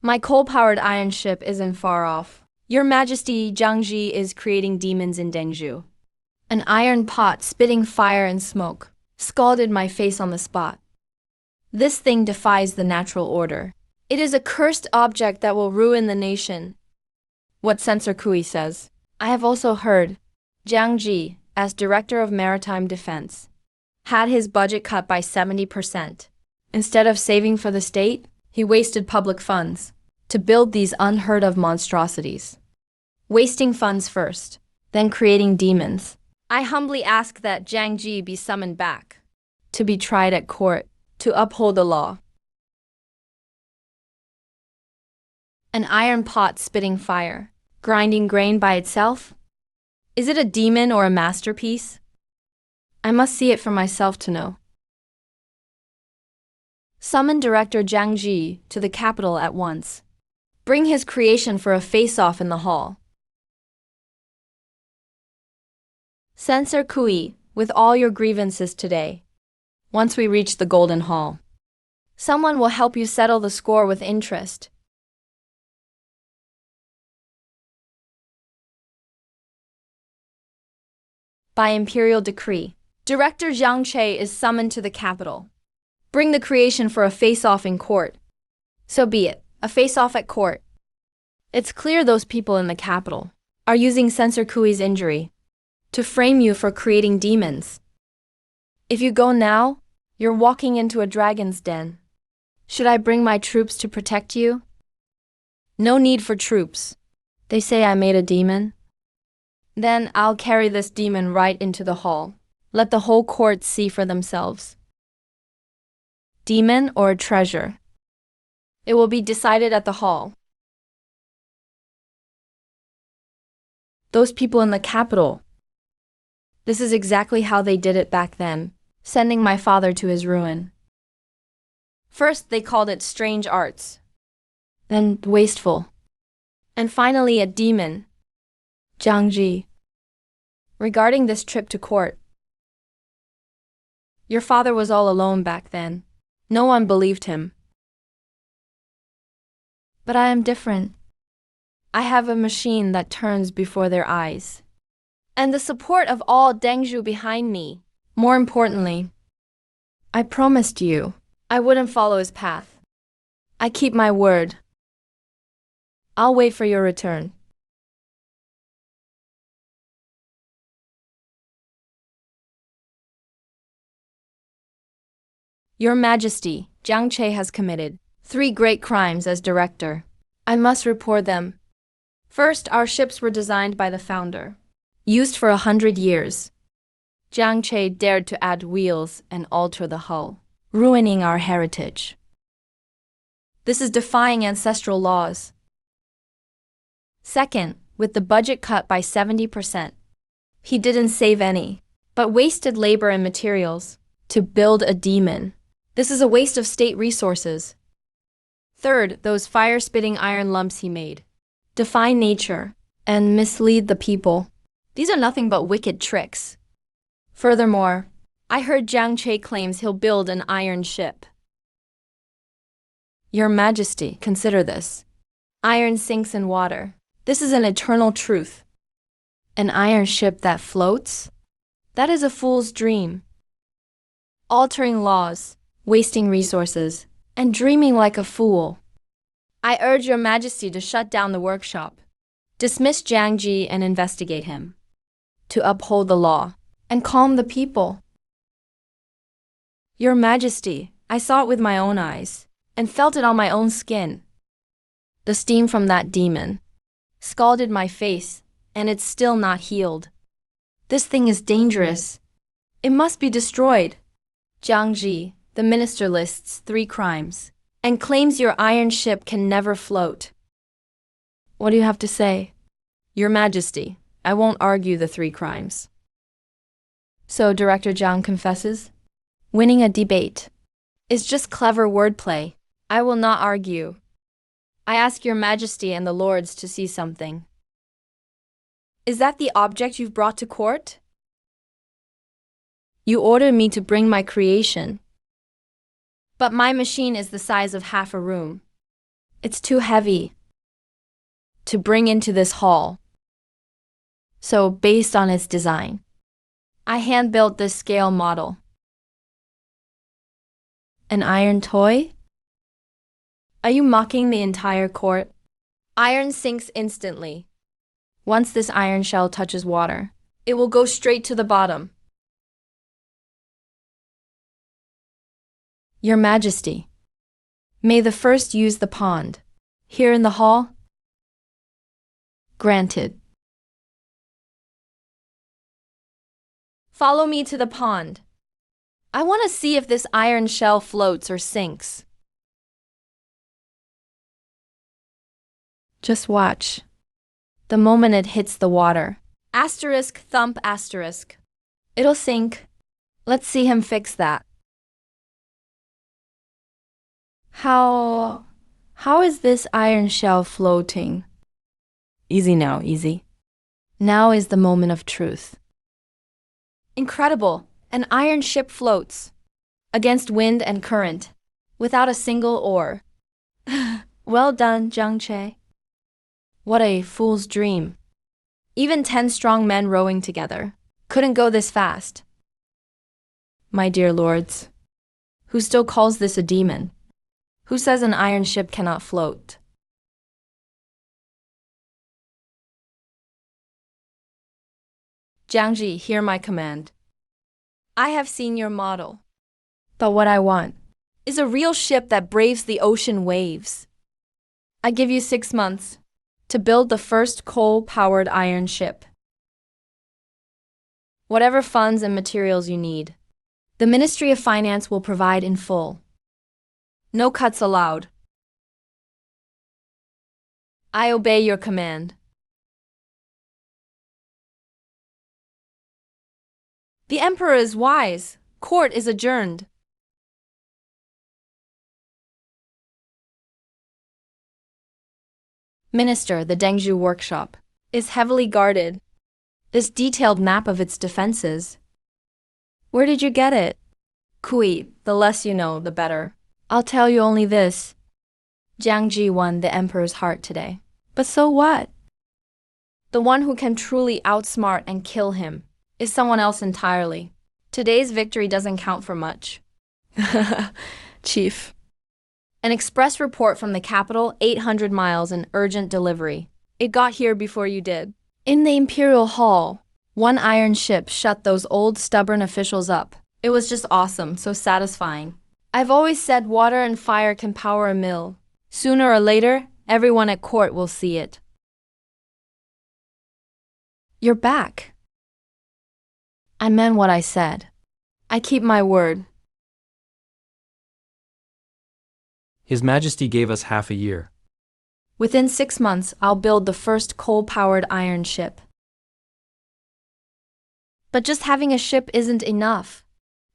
my coal-powered iron ship isn't far off. Your Majesty Jiangji is creating demons in Dengzhou. An iron pot spitting fire and smoke scalded my face on the spot. This thing defies the natural order. It is a cursed object that will ruin the nation. What Censor Kui says. I have also heard Jiang Ji, as Director of Maritime Defense, had his budget cut by 70%. Instead of saving for the state, he wasted public funds to build these unheard of monstrosities. Wasting funds first, then creating demons. I humbly ask that Jiang Ji be summoned back to be tried at court to uphold the law. An iron pot spitting fire, grinding grain by itself? Is it a demon or a masterpiece? I must see it for myself to know. Summon Director Jiang Ji to the capital at once. Bring his creation for a face-off in the hall. Censor Kui, with all your grievances today. Once we reach the Golden Hall, someone will help you settle the score with interest. By imperial decree, Director Zhang Che is summoned to the capital. Bring the creation for a face-off in court. So be it, a face-off at court. It's clear those people in the capital are using Censor Kui's injury to frame you for creating demons. If you go now, you're walking into a dragon's den. Should I bring my troops to protect you? No need for troops. They say I made a demon. Then I'll carry this demon right into the hall. Let the whole court see for themselves. Demon or a treasure? It will be decided at the hall. Those people in the capital. This is exactly how they did it back then, sending my father to his ruin. First, they called it strange arts, then wasteful, and finally a demon, Jiang Ji. Regarding this trip to court, your father was all alone back then. No one believed him. But I am different. I have a machine that turns before their eyes, and the support of all Dengzhu behind me. More importantly, I promised you I wouldn't follow his path. I keep my word. I'll wait for your return. Your Majesty, Jiang Che has committed 3 great crimes as director. I must report them. First, our ships were designed by the founder, used for 100 years. Jiang Che dared to add wheels and alter the hull, ruining our heritage. This is defying ancestral laws. Second, with the budget cut by 70%, he didn't save any, but wasted labor and materials to build a demon. This is a waste of state resources. Third, those fire-spitting iron lumps he made defy nature and mislead the people. These are nothing but wicked tricks. Furthermore, I heard Jiang Che claims he'll build an iron ship. Your Majesty, consider this. Iron sinks in water. This is an eternal truth. An iron ship that floats? That is a fool's dream. Altering laws, wasting resources, and dreaming like a fool. I urge Your Majesty to shut down the workshop, dismiss Jiang Ji and investigate him, to uphold the law and calm the people. Your Majesty, I saw it with my own eyes and felt it on my own skin. The steam from that demon scalded my face, and it's still not healed. This thing is dangerous. It must be destroyed. Jiang Ji, the minister, lists 3 crimes and claims your iron ship can never float. What do you have to say? Your Majesty, I won't argue the 3 crimes. So Director Jiang confesses? Winning a debate is just clever wordplay. I will not argue. I ask Your Majesty and the Lords to see something. Is that the object you've brought to court? You ordered me to bring my creation. But my machine is the size of half a room. It's too heavy to bring into this hall. So, based on its design, I hand-built this scale model. An iron toy? Are you mocking the entire court? Iron sinks instantly. Once this iron shell touches water, it will go straight to the bottom. Your Majesty, may the first use the pond. Here in the hall? Granted. Follow me to the pond. I want to see if this iron shell floats or sinks. Just watch. The moment it hits the water. Asterisk, thump, asterisk. It'll sink. Let's see him fix that. How is this iron shell floating? Easy now, easy. Now is the moment of truth. Incredible! An iron ship floats. Against wind and current. Without a single oar. Well done, Zhang Che. What a fool's dream. Even 10 strong men rowing together couldn't go this fast. My dear lords, who still calls this a demon? Who says an iron ship cannot float? Jiangji, hear my command. I have seen your model. But what I want is a real ship that braves the ocean waves. I give you 6 months to build the first coal-powered iron ship. Whatever funds and materials you need, the Ministry of Finance will provide in full. No cuts allowed. I obey your command. The emperor is wise. Court is adjourned. Minister, the Dengzhu workshop is heavily guarded. This detailed map of its defenses. Where did you get it? Kui, the less you know, the better. I'll tell you only this. Jiang Ji won the emperor's heart today. But so what? The one who can truly outsmart and kill him is someone else entirely. Today's victory doesn't count for much. Chief. An express report from the capital, 800 miles in urgent delivery. It got here before you did. In the Imperial Hall, one iron ship shut those old stubborn officials up. It was just awesome, so satisfying. I've always said water and fire can power a mill. Sooner or later, everyone at court will see it. You're back. I meant what I said. I keep my word. His Majesty gave us half a year. Within 6 months, I'll build the first coal-powered iron ship. But just having a ship isn't enough.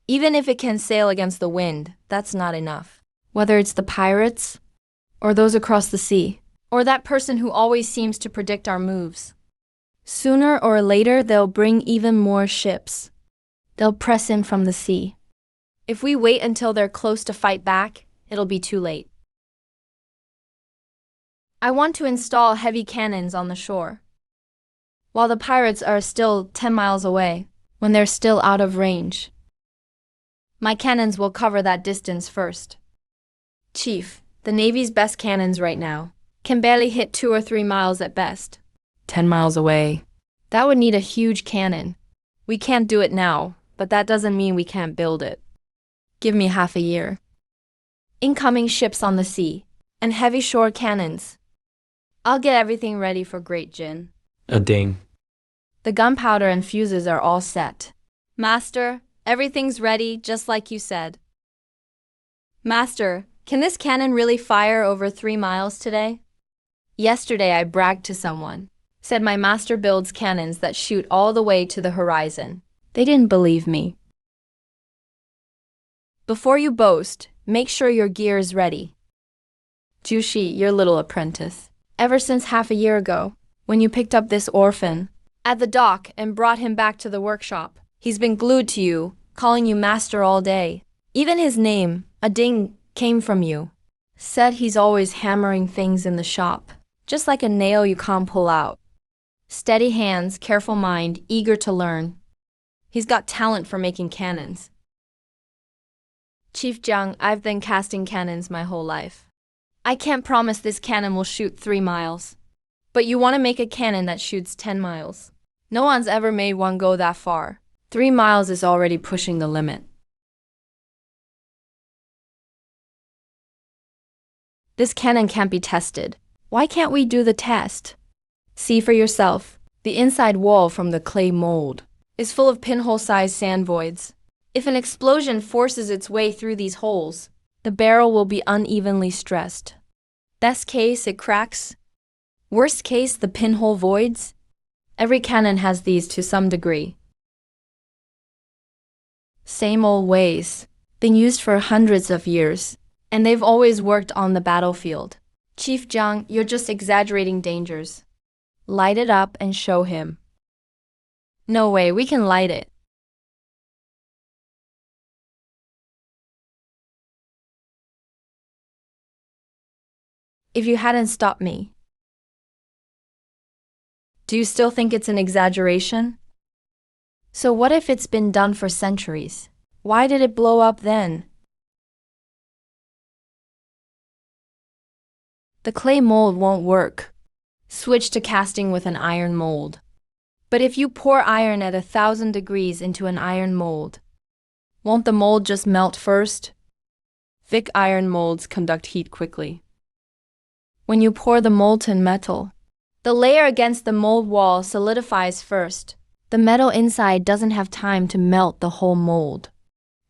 Even if it can sail against the wind, that's not enough. Whether it's the pirates, or those across the sea, or that person who always seems to predict our moves. Sooner or later, they'll bring even more ships. They'll press in from the sea. If we wait until they're close to fight back, it'll be too late. I want to install heavy cannons on the shore. While the pirates are still 10 miles away, when they're still out of range. My cannons will cover that distance first. Chief, the Navy's best cannons right now can barely hit 2 or 3 miles at best. 10 miles away. That would need a huge cannon. We can't do it now, but that doesn't mean we can't build it. Give me half a year. Incoming ships on the sea, and heavy shore cannons. I'll get everything ready for Great Jin. A ding. The gunpowder and fuses are all set. Master, everything's ready, just like you said. Master, can this cannon really fire over 3 miles today? Yesterday I bragged to someone. Said my master builds cannons that shoot all the way to the horizon. They didn't believe me. Before you boast, make sure your gear is ready. Jushi, your little apprentice. Ever since half a year ago, when you picked up this orphan at the dock and brought him back to the workshop, he's been glued to you, calling you master all day. Even his name, a ding, came from you. Said he's always hammering things in the shop, just like a nail you can't pull out. Steady hands, careful mind, eager to learn. He's got talent for making cannons. Chief Jiang, I've been casting cannons my whole life. I can't promise this cannon will shoot 3 miles. But you want to make a cannon that shoots 10 miles. No one's ever made one go that far. 3 miles is already pushing the limit. This cannon can't be tested. Why can't we do the test? See for yourself. The inside wall from the clay mold is full of pinhole-sized sand voids. If an explosion forces its way through these holes, the barrel will be unevenly stressed. Best case, it cracks. Worst case, the pinhole voids. Every cannon has these to some degree. Same old ways. Been used for hundreds of years. And they've always worked on the battlefield. Chief Jiang, you're just exaggerating dangers. Light it up and show him. No way, we can light it. If you hadn't stopped me. Do you still think it's an exaggeration? So what if it's been done for centuries? Why did it blow up then? The clay mold won't work. Switch to casting with an iron mold. But if you pour iron at 1,000 degrees into an iron mold, won't the mold just melt first? Thick iron molds conduct heat quickly. When you pour the molten metal, the layer against the mold wall solidifies first. The metal inside doesn't have time to melt the whole mold.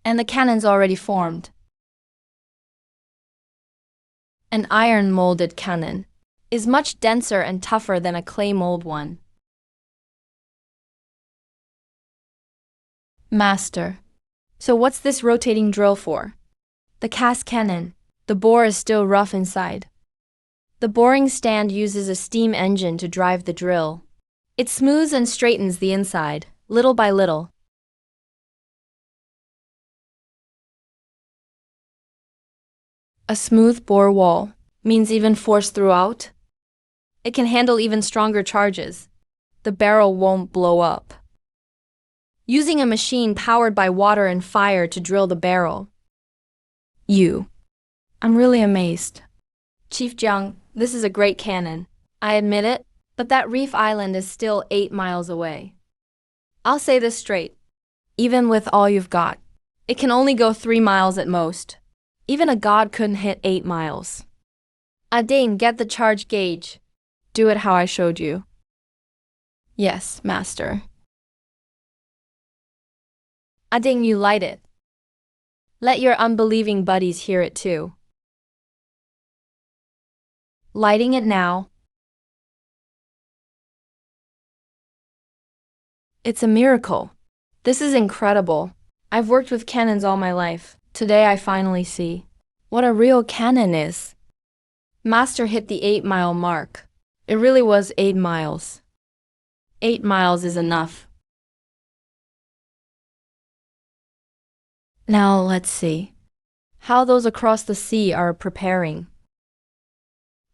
And the cannon's already formed. An iron molded cannon is much denser and tougher than a clay mold one. Master. So what's this rotating drill for? The cast cannon. The bore is still rough inside. The boring stand uses a steam engine to drive the drill. It smooths and straightens the inside, little by little. A smooth bore wall means even force throughout. It can handle even stronger charges. The barrel won't blow up. Using a machine powered by water and fire to drill the barrel. I'm really amazed. Chief Jiang, this is a great cannon. I admit it, but that reef island is still 8 miles away. I'll say this straight. Even with all you've got, it can only go 3 miles at most. Even a god couldn't hit 8 miles. Dane, get the charge gauge. Do it how I showed you. Yes, master. Dane, you light it. Let your unbelieving buddies hear it too. Lighting it now. It's a miracle. This is incredible. I've worked with cannons all my life. Today I finally see what a real cannon is. Master hit the 8-mile mark. It really was 8 miles. 8 miles is enough. Now let's see how those across the sea are preparing.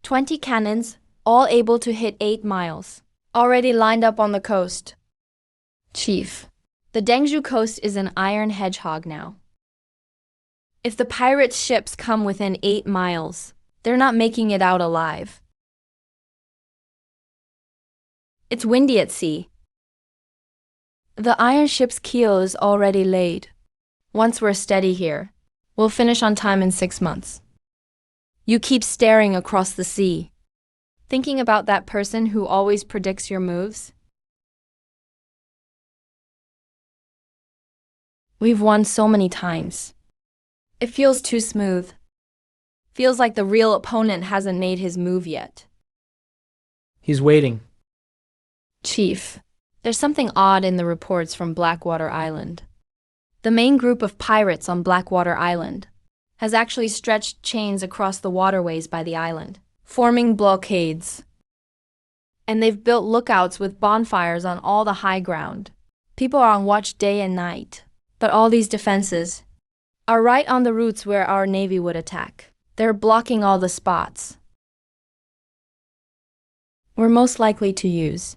20 cannons, all able to hit 8 miles, already lined up on the coast. Chief, the Dengzhou coast is an iron hedgehog now. If the pirates' ships come within 8 miles, they're not making it out alive. It's windy at sea. The iron ship's keel is already laid. Once we're steady here, we'll finish on time in 6 months. You keep staring across the sea, thinking about that person who always predicts your moves. We've won so many times. It feels too smooth. Feels like the real opponent hasn't made his move yet. He's waiting. Chief, there's something odd in the reports from Blackwater Island. The main group of pirates on Blackwater Island has actually stretched chains across the waterways by the island, forming blockades. And they've built lookouts with bonfires on all the high ground. People are on watch day and night. But all these defenses are right on the routes where our navy would attack. They're blocking all the spots we're most likely to use.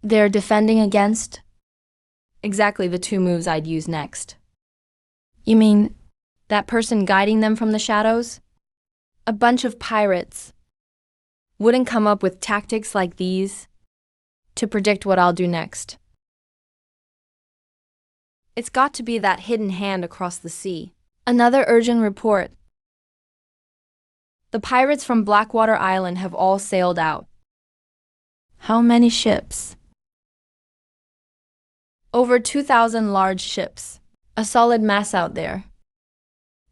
They're defending against Exactly the two moves I'd use next. You mean that person guiding them from the shadows? A bunch of pirates wouldn't come up with tactics like these to predict what I'll do next. It's got to be that hidden hand across the sea. Another urgent report. The pirates from Blackwater Island have all sailed out. How many ships? Over 2,000 large ships. A solid mass out there.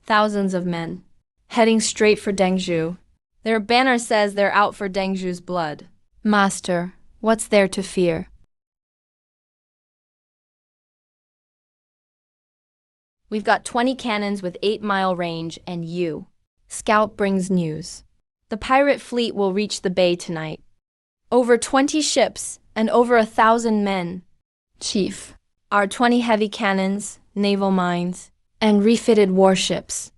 Thousands of men, heading straight for Dengzhou. Their banner says they're out for Dengzhou's blood. Master, what's there to fear? We've got 20 cannons with 8-mile range and you. Scout brings news. The pirate fleet will reach the bay tonight. Over 20 ships and over 1,000 men. Chief, our 20 heavy cannons, naval mines, and refitted warships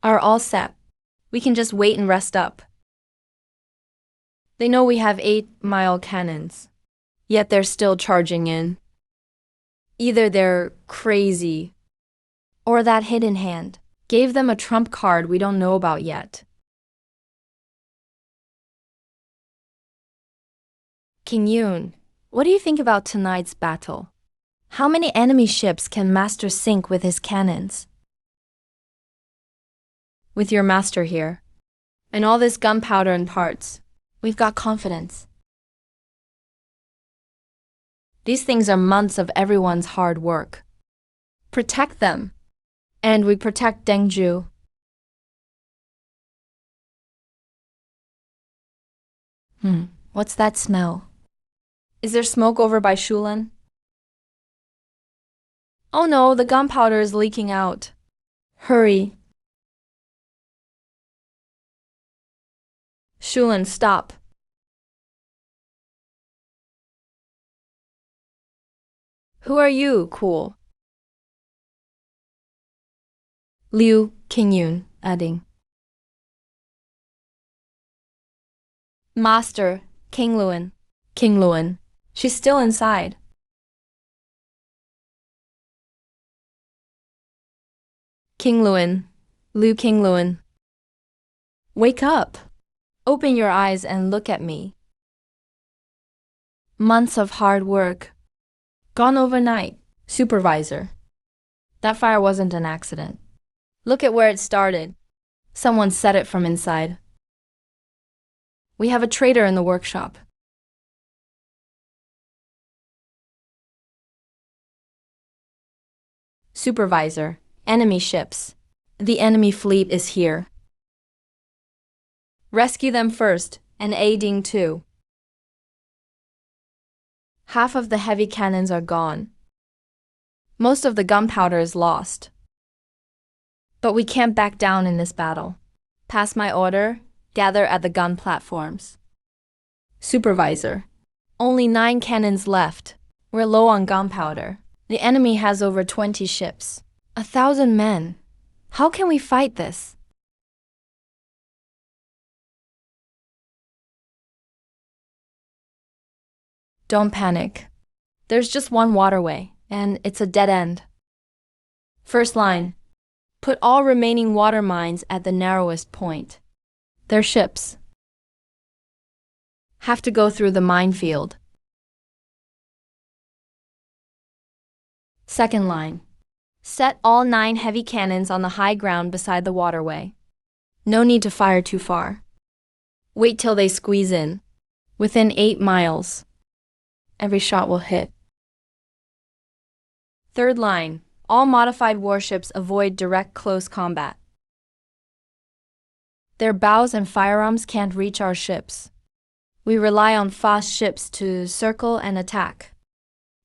are all set. We can just wait and rest up. They know we have 8-mile cannons, yet they're still charging in. Either they're crazy, or that hidden hand gave them a trump card we don't know about yet. King Yun, what do you think about tonight's battle? How many enemy ships can Master sink with his cannons? With your master here, and all this gunpowder and parts, we've got confidence. These things are months of everyone's hard work. Protect them, and we protect Dengzhou. What's that smell? Is there smoke over by Shulan? Oh no, the gunpowder is leaking out. Hurry. Shulan, stop. Who are you, Cool? Liu, King Yun, adding. Master, King Luan. King Luan. She's still inside. King Luan. Liu King Luan. Wake up. Open your eyes and look at me. Months of hard work. Gone overnight. Supervisor. That fire wasn't an accident. Look at where it started. Someone set it from inside. We have a traitor in the workshop. Supervisor. Enemy ships. The enemy fleet is here. Rescue them first, and aiding too. Half of the heavy cannons are gone. Most of the gunpowder is lost. But we can't back down in this battle. Pass my order, gather at the gun platforms. Supervisor. Only 9 cannons left. We're low on gunpowder. The enemy has over 20 ships. 1,000 men. How can we fight this? Don't panic. There's just one waterway, and it's a dead end. First line. Put all remaining water mines at the narrowest point. They're ships. Have to go through the minefield. Second line. Set all 9 heavy cannons on the high ground beside the waterway. No need to fire too far. Wait till they squeeze in. Within 8 miles. Every shot will hit. Third line. All modified warships avoid direct close combat. Their bows and firearms can't reach our ships. We rely on fast ships to circle and attack.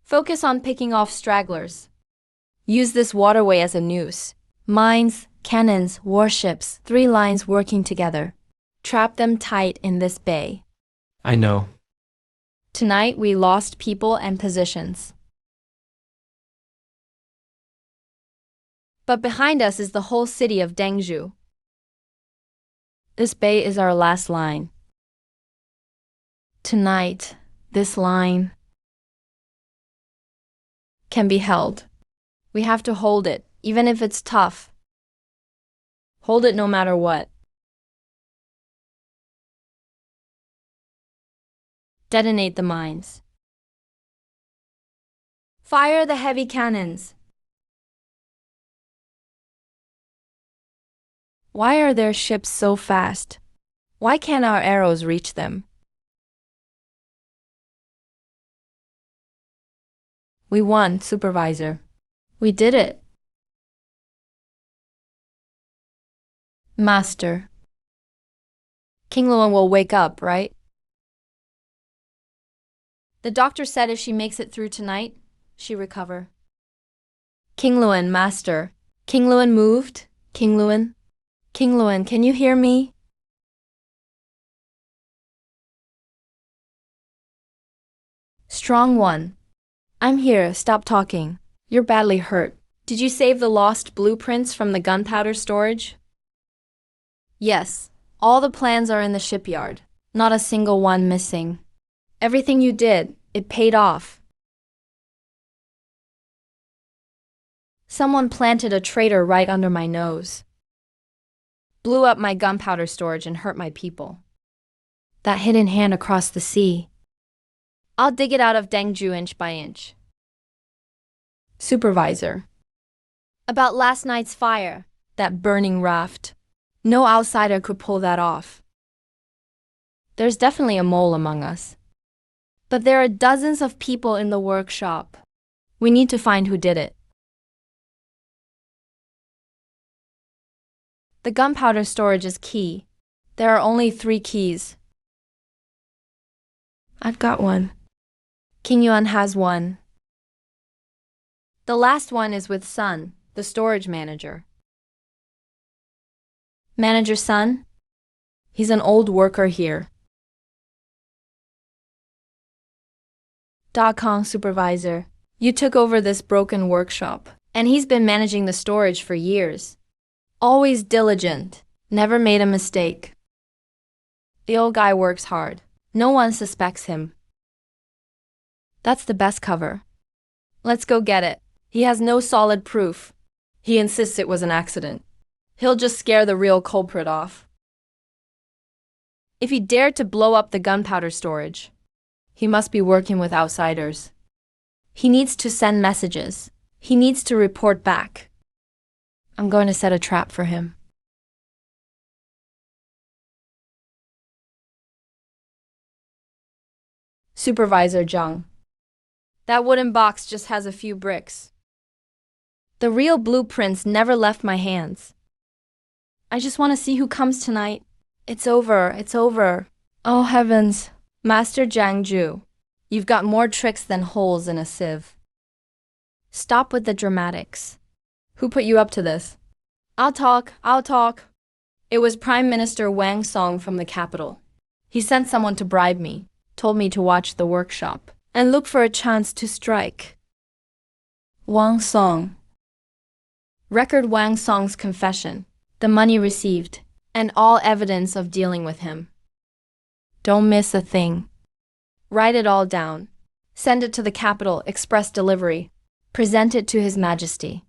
Focus on picking off stragglers. Use this waterway as a noose. Mines, cannons, warships, 3 lines working together. Trap them tight in this bay. I know. Tonight we lost people and positions. But behind us is the whole city of Dengzhou. This bay is our last line. Tonight, this line can be held. We have to hold it, even if it's tough. Hold it no matter what. Detonate the mines. Fire the heavy cannons. Why are their ships so fast? Why can't our arrows reach them? We won, Supervisor. We did it. Master. King Luan will wake up, right? The doctor said if she makes it through tonight, she recover. King Luan, Master. King Luan moved? King Luan? King Luan, can you hear me? Strong one. I'm here, stop talking. You're badly hurt. Did you save the lost blueprints from the gunpowder storage? Yes. All the plans are in the shipyard. Not a single one missing. Everything you did, it paid off. Someone planted a traitor right under my nose. Blew up my gunpowder storage and hurt my people. That hidden hand across the sea. I'll dig it out of Dengju inch by inch. Supervisor. About last night's fire, that burning raft. No outsider could pull that off. There's definitely a mole among us. But there are dozens of people in the workshop. We need to find who did it. The gunpowder storage is key. There are only 3 keys. I've got one. King Yuan has one. The last one is with Sun, the storage manager. Manager Sun? He's an old worker here. .com supervisor, you took over this broken workshop, and he's been managing the storage for years. Always diligent, never made a mistake. The old guy works hard. No one suspects him. That's the best cover. Let's go get it. He has no solid proof. He insists it was an accident. He'll just scare the real culprit off. If he dared to blow up the gunpowder storage, he must be working with outsiders. He needs to send messages. He needs to report back. I'm going to set a trap for him. Supervisor Zhang. That wooden box just has a few bricks. The real blueprints never left my hands. I just want to see who comes tonight. It's over, it's over. Oh heavens. Master Jiangju, you've got more tricks than holes in a sieve. Stop with the dramatics. Who put you up to this? I'll talk. It was Prime Minister Wang Song from the capital. He sent someone to bribe me, told me to watch the workshop, and look for a chance to strike. Wang Song. Record Wang Song's confession, the money received, and all evidence of dealing with him. Don't miss a thing. Write it all down. Send it to the capital, express delivery. Present it to His Majesty.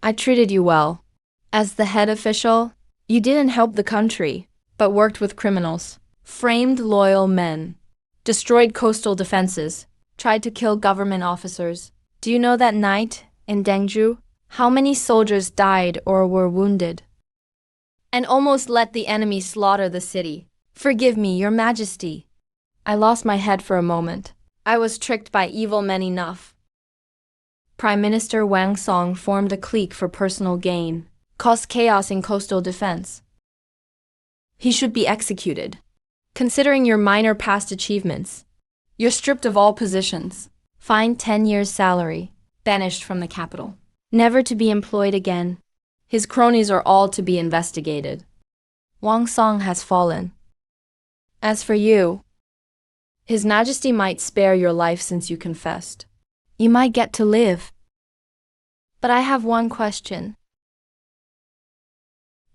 I treated you well. As the head official, you didn't help the country, but worked with criminals, framed loyal men, destroyed coastal defenses, tried to kill government officers. Do you know that night in Dengju, how many soldiers died or were wounded? And almost let the enemy slaughter the city. Forgive me, Your Majesty. I lost my head for a moment. I was tricked by evil men enough. Prime Minister Wang Song formed a clique for personal gain, caused chaos in coastal defense. He should be executed. Considering your minor past achievements, you're stripped of all positions, fined 10 years' salary, banished from the capital, never to be employed again. His cronies are all to be investigated. Wang Song has fallen. As for you, His Majesty might spare your life since you confessed. You might get to live. But I have one question.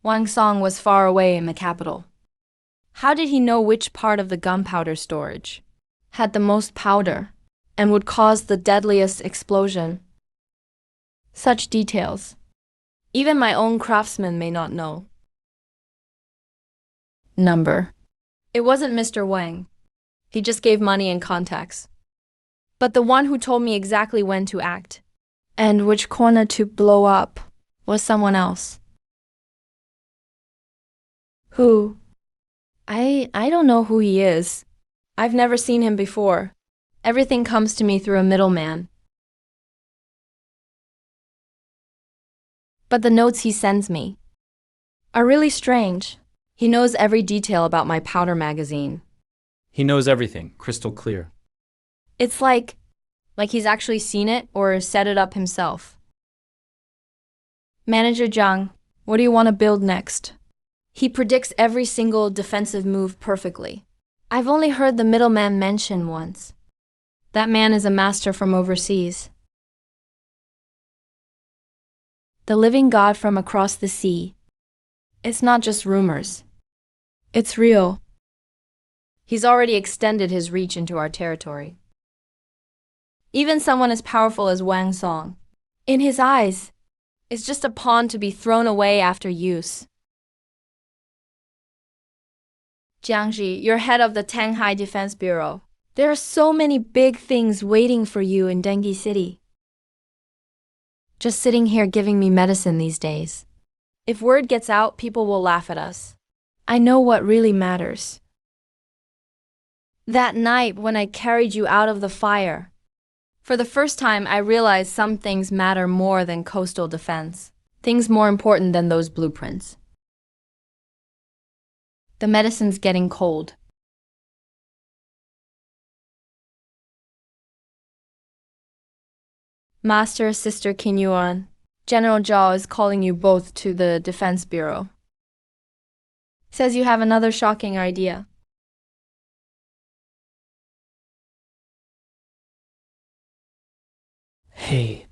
Wang Song was far away in the capital. How did he know which part of the gunpowder storage had the most powder and would cause the deadliest explosion? Such details. Even my own craftsman may not know. Number. It wasn't Mr. Wang. He just gave money and contacts. But the one who told me exactly when to act and which corner to blow up was someone else. Who? I don't know who he is. I've never seen him before. Everything comes to me through a middleman. But the notes he sends me are really strange. He knows every detail about my powder magazine. He knows everything, crystal clear. It's like he's actually seen it or set it up himself. Manager Zhang, what do you want to build next? He predicts every single defensive move perfectly. I've only heard the middleman mention once. That man is a master from overseas. The living god from across the sea. It's not just rumors. It's real. He's already extended his reach into our territory. Even someone as powerful as Wang Song, in his eyes, is just a pawn to be thrown away after use. Jiangji, you're head of the Tanghai Defense Bureau. There are so many big things waiting for you in Dengi City. Just sitting here giving me medicine these days. If word gets out, people will laugh at us. I know what really matters. That night when I carried you out of the fire, for the first time I realized some things matter more than coastal defense. Things more important than those blueprints. The medicine's getting cold. Master, Sister Qin Yuan, General Zhao is calling you both to the Defense Bureau. Says you have another shocking idea. Hey.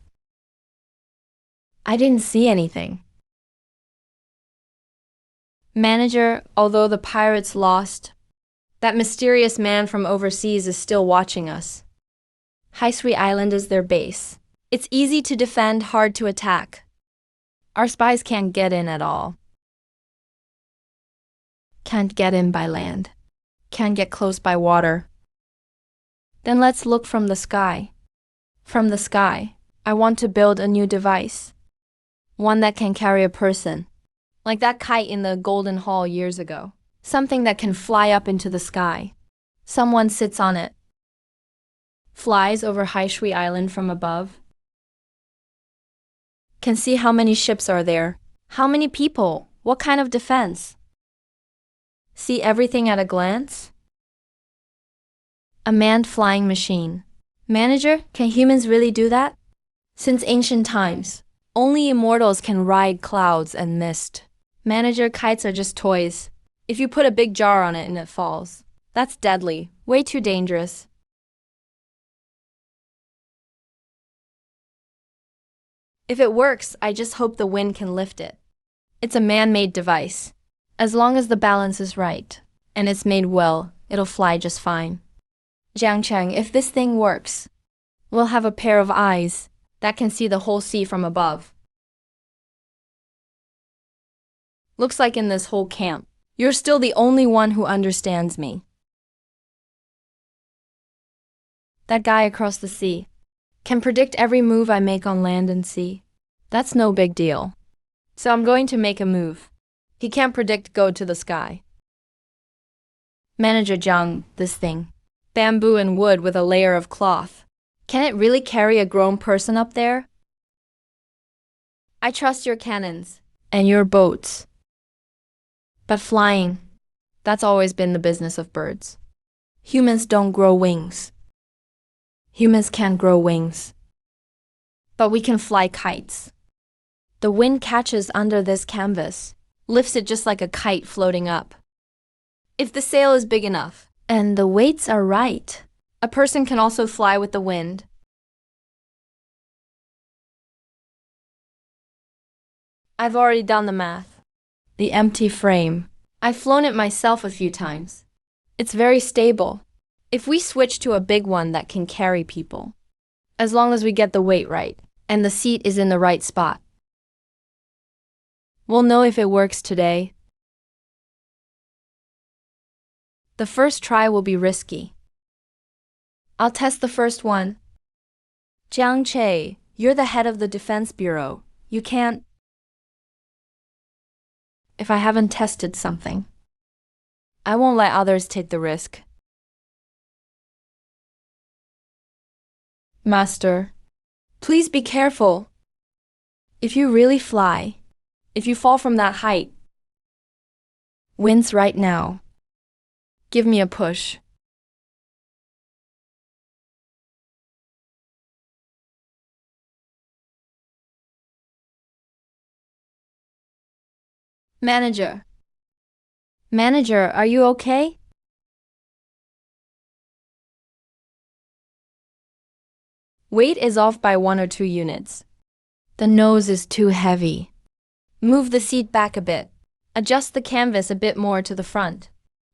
I didn't see anything. Manager, although the pirates lost, that mysterious man from overseas is still watching us. Hai Sui Island is their base. It's easy to defend, hard to attack. Our spies can't get in at all. Can't get in by land. Can't get close by water. Then let's look from the sky. From the sky, I want to build a new device. One that can carry a person. Like that kite in the Golden Hall years ago. Something that can fly up into the sky. Someone sits on it. Flies over Hai Shui Island from above. Can see how many ships are there. How many people. What kind of defense. See everything at a glance. A manned flying machine. Manager, can humans really do that? Since ancient times, only immortals can ride clouds and mist. Manager, kites are just toys. If you put a big jar on it and it falls, that's deadly, way too dangerous. If it works, I just hope the wind can lift it. It's a man-made device. As long as the balance is right, and it's made well, it'll fly just fine. Jiang Cheng, if this thing works, we'll have a pair of eyes that can see the whole sea from above. Looks like in this whole camp, you're still the only one who understands me. That guy across the sea can predict every move I make on land and sea. That's no big deal. So I'm going to make a move. He can't predict go to the sky. Manager Zhang, this thing. Bamboo and wood with a layer of cloth. Can it really carry a grown person up there? I trust your cannons and your boats. But flying, that's always been the business of birds. Humans don't grow wings. Humans can't grow wings. But we can fly kites. The wind catches under this canvas, lifts it just like a kite floating up. If the sail is big enough, and the weights are right, a person can also fly with the wind. I've already done the math. The empty frame. I've flown it myself a few times. It's very stable. If we switch to a big one that can carry people, as long as we get the weight right and the seat is in the right spot, we'll know if it works today. The first try will be risky. I'll test the first one. Jiang Che, you're the head of the Defense Bureau. You can't. If I haven't tested something, I won't let others take the risk. Master, please be careful. If you really fly, if you fall from that height, wind's right now. Give me a push. Manager. Manager, are you okay? Weight is off by 1 or 2 units. The nose is too heavy. Move the seat back a bit. Adjust the canvas a bit more to the front.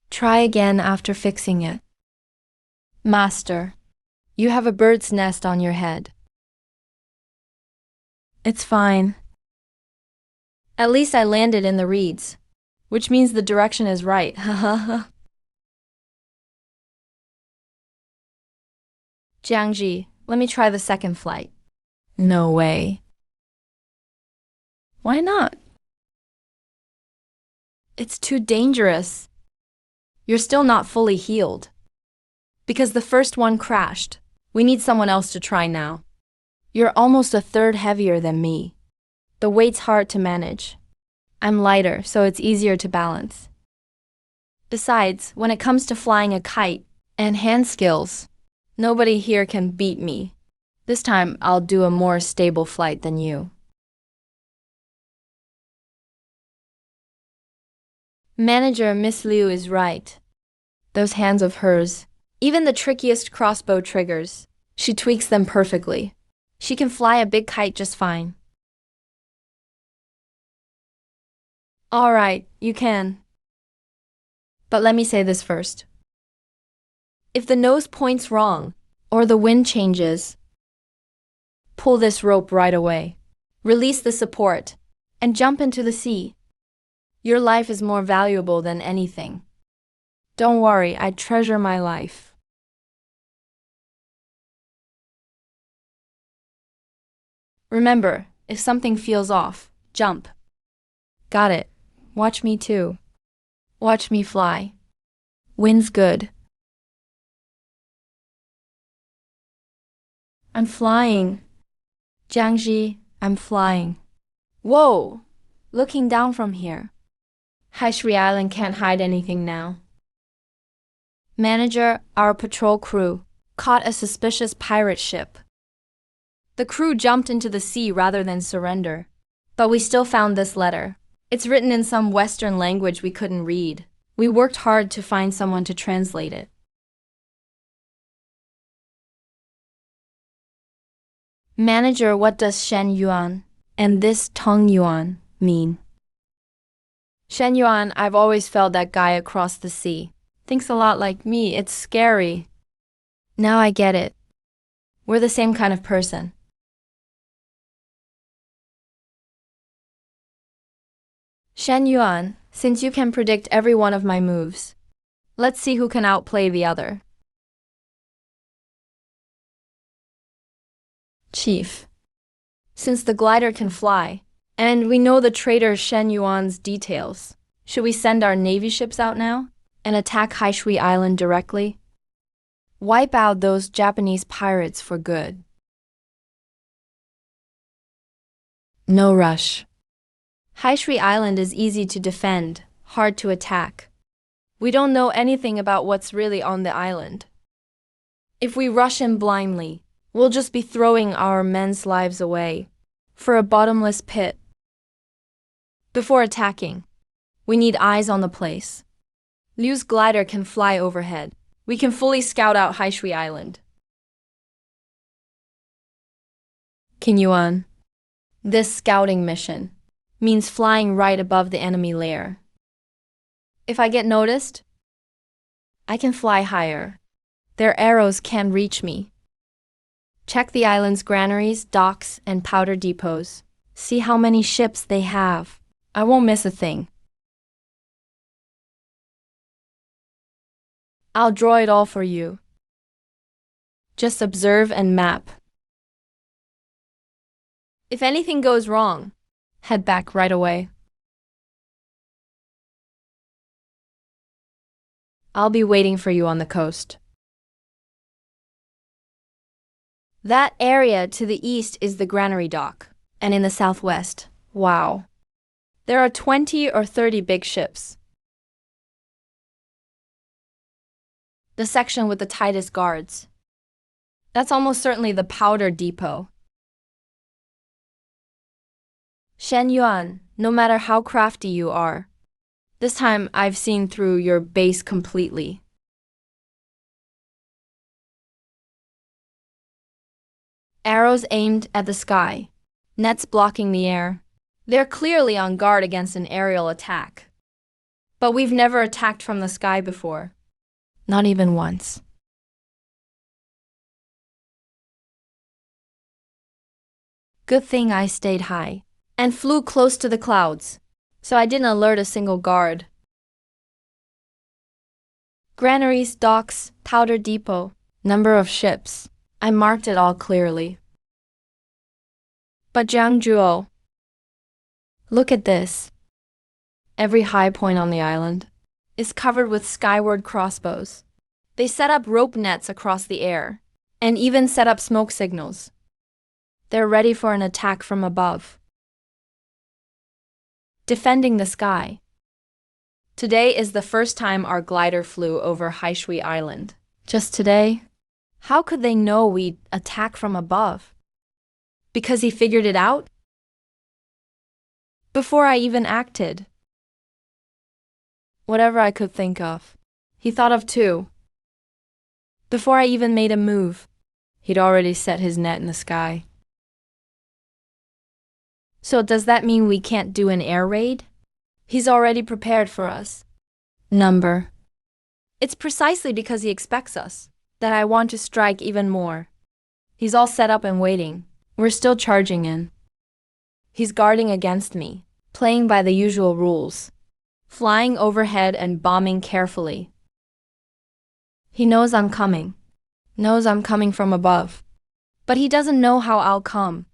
Try again after fixing it. Master, you have a bird's nest on your head. It's fine. At least I landed in the reeds, which means the direction is right. Jiangji, let me try the second flight. No way. Why not? It's too dangerous. You're still not fully healed. Because the first one crashed. We need someone else to try now. You're almost a third heavier than me. The weight's hard to manage. I'm lighter, so it's easier to balance. Besides, when it comes to flying a kite and hand skills, nobody here can beat me. This time, I'll do a more stable flight than you. Manager Miss Liu is right. Those hands of hers, even the trickiest crossbow triggers, she tweaks them perfectly. She can fly a big kite just fine. All right, you can. But let me say this first. If the nose points wrong, or the wind changes, pull this rope right away. Release the support, and jump into the sea. Your life is more valuable than anything. Don't worry, I treasure my life. Remember, if something feels off, jump. Got it. Watch me too. Watch me fly. Wind's good. I'm flying. Jiangji, I'm flying. Whoa! Looking down from here. Haishui Island can't hide anything now. Manager, our patrol crew caught a suspicious pirate ship. The crew jumped into the sea rather than surrender. But we still found this letter. It's written in some Western language we couldn't read. We worked hard to find someone to translate it. Manager, what does Shen Yuan and this Tong Yuan mean? Shen Yuan, I've always felt that guy across the sea. Thinks a lot like me. It's scary. Now I get it. We're the same kind of person. Shen Yuan, since you can predict every one of my moves, let's see who can outplay the other. Chief, since the glider can fly, and we know the traitor Shen Yuan's details, should we send our navy ships out now and attack Haishui Island directly? Wipe out those Japanese pirates for good. No rush. Haishui Island is easy to defend, hard to attack. We don't know anything about what's really on the island. If we rush in blindly, we'll just be throwing our men's lives away for a bottomless pit. Before attacking, we need eyes on the place. Liu's glider can fly overhead. We can fully scout out Haishui Island. King Yuan, this scouting mission means flying right above the enemy lair. If I get noticed, I can fly higher. Their arrows can reach me. Check the island's granaries, docks, and powder depots. See how many ships they have. I won't miss a thing. I'll draw it all for you. Just observe and map. If anything goes wrong, head back right away. I'll be waiting for you on the coast. That area to the east is the granary dock, and in the southwest, wow, there are 20 or 30 big ships. The section with the tightest guards. That's almost certainly the powder depot. Shen Yuan, no matter how crafty you are, this time I've seen through your base completely. Arrows aimed at the sky, nets blocking the air. They're clearly on guard against an aerial attack. But we've never attacked from the sky before. Not even once. Good thing I stayed high and flew close to the clouds, so I didn't alert a single guard. Granaries, docks, powder depot, number of ships. I marked it all clearly. But Jiangzhuo, look at this. Every high point on the island is covered with skyward crossbows. They set up rope nets across the air and even set up smoke signals. They're ready for an attack from above. Defending the sky. Today is the first time our glider flew over Haishui Island. Just today? How could they know we'd attack from above? Because he figured it out? Before I even acted. Whatever I could think of, he thought of too. Before I even made a move, he'd already set his net in the sky. So does that mean we can't do an air raid? He's already prepared for us. Number. It's precisely because he expects us that I want to strike even more. He's all set up and waiting. We're still charging in. He's guarding against me, playing by the usual rules, flying overhead and bombing carefully. He knows I'm coming from above, but he doesn't know how I'll come.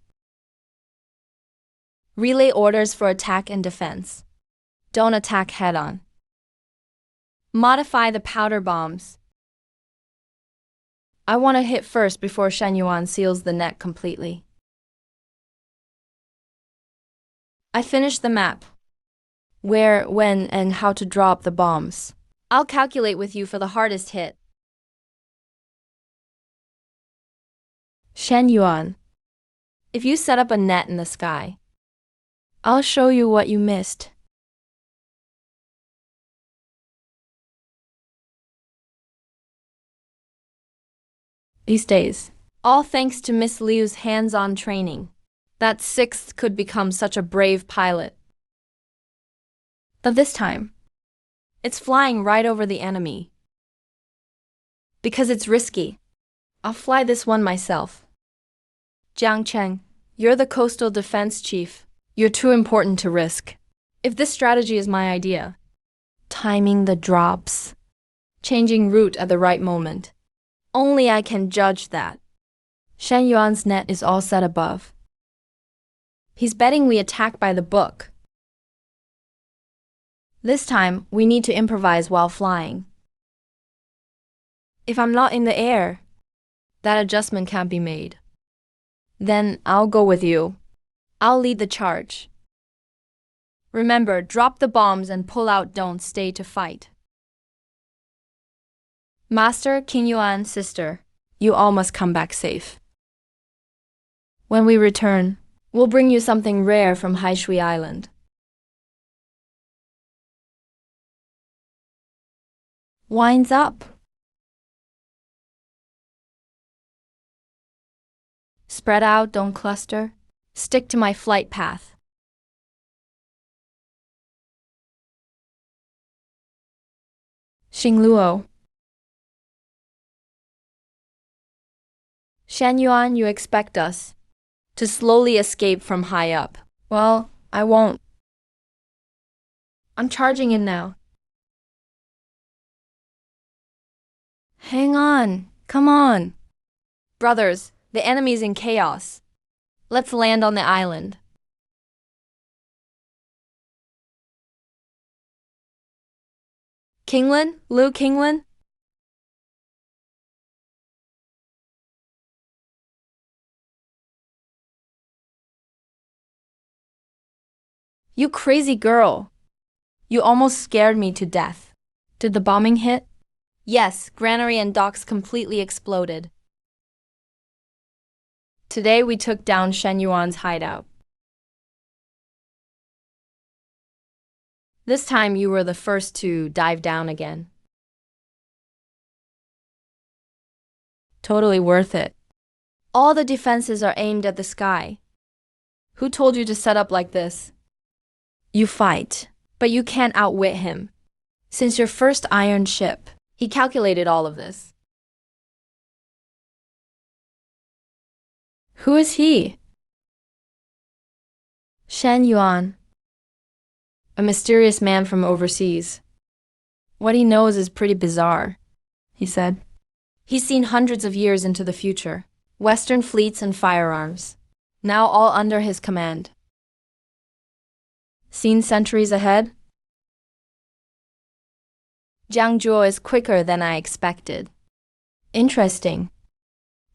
Relay orders for attack and defense. Don't attack head-on. Modify the powder bombs. I want to hit first before Shen Yuan seals the net completely. I finished the map. Where, when, and how to drop the bombs. I'll calculate with you for the hardest hit. Shen Yuan, if you set up a net in the sky, I'll show you what you missed. These days, all thanks to Miss Liu's hands-on training, that sixth could become such a brave pilot. But this time, it's flying right over the enemy. Because it's risky, I'll fly this one myself. Jiang Cheng, you're the coastal defense chief. You're too important to risk. If this strategy is my idea, timing the drops, changing route at the right moment, only I can judge that. Shen Yuan's net is all set above. He's betting we attack by the book. This time, we need to improvise while flying. If I'm not in the air, that adjustment can't be made. Then I'll go with you. I'll lead the charge. Remember, drop the bombs and pull out, don't stay to fight. Master, Qin Yuan, sister, you all must come back safe. When we return, we'll bring you something rare from Haishui Island. Winds up. Spread out, don't cluster. Stick to my flight path. Xingluo. Shan Yuan, you expect us to slowly escape from high up. Well, I won't. I'm charging in now. Hang on. Come on. Brothers, the enemy's in chaos. Let's land on the island. Kinglin? Liu Kinglin? You crazy girl. You almost scared me to death. Did the bombing hit? Yes, granary and docks completely exploded. Today we took down Shen Yuan's hideout. This time you were the first to dive down again. Totally worth it. All the defenses are aimed at the sky. Who told you to set up like this? You fight, but you can't outwit him. Since your first iron ship, he calculated all of this. Who is he? Shen Yuan, a mysterious man from overseas. What he knows is pretty bizarre, he said. He's seen hundreds of years into the future, Western fleets and firearms, now all under his command. Seen centuries ahead? Jiangzhou is quicker than I expected. Interesting.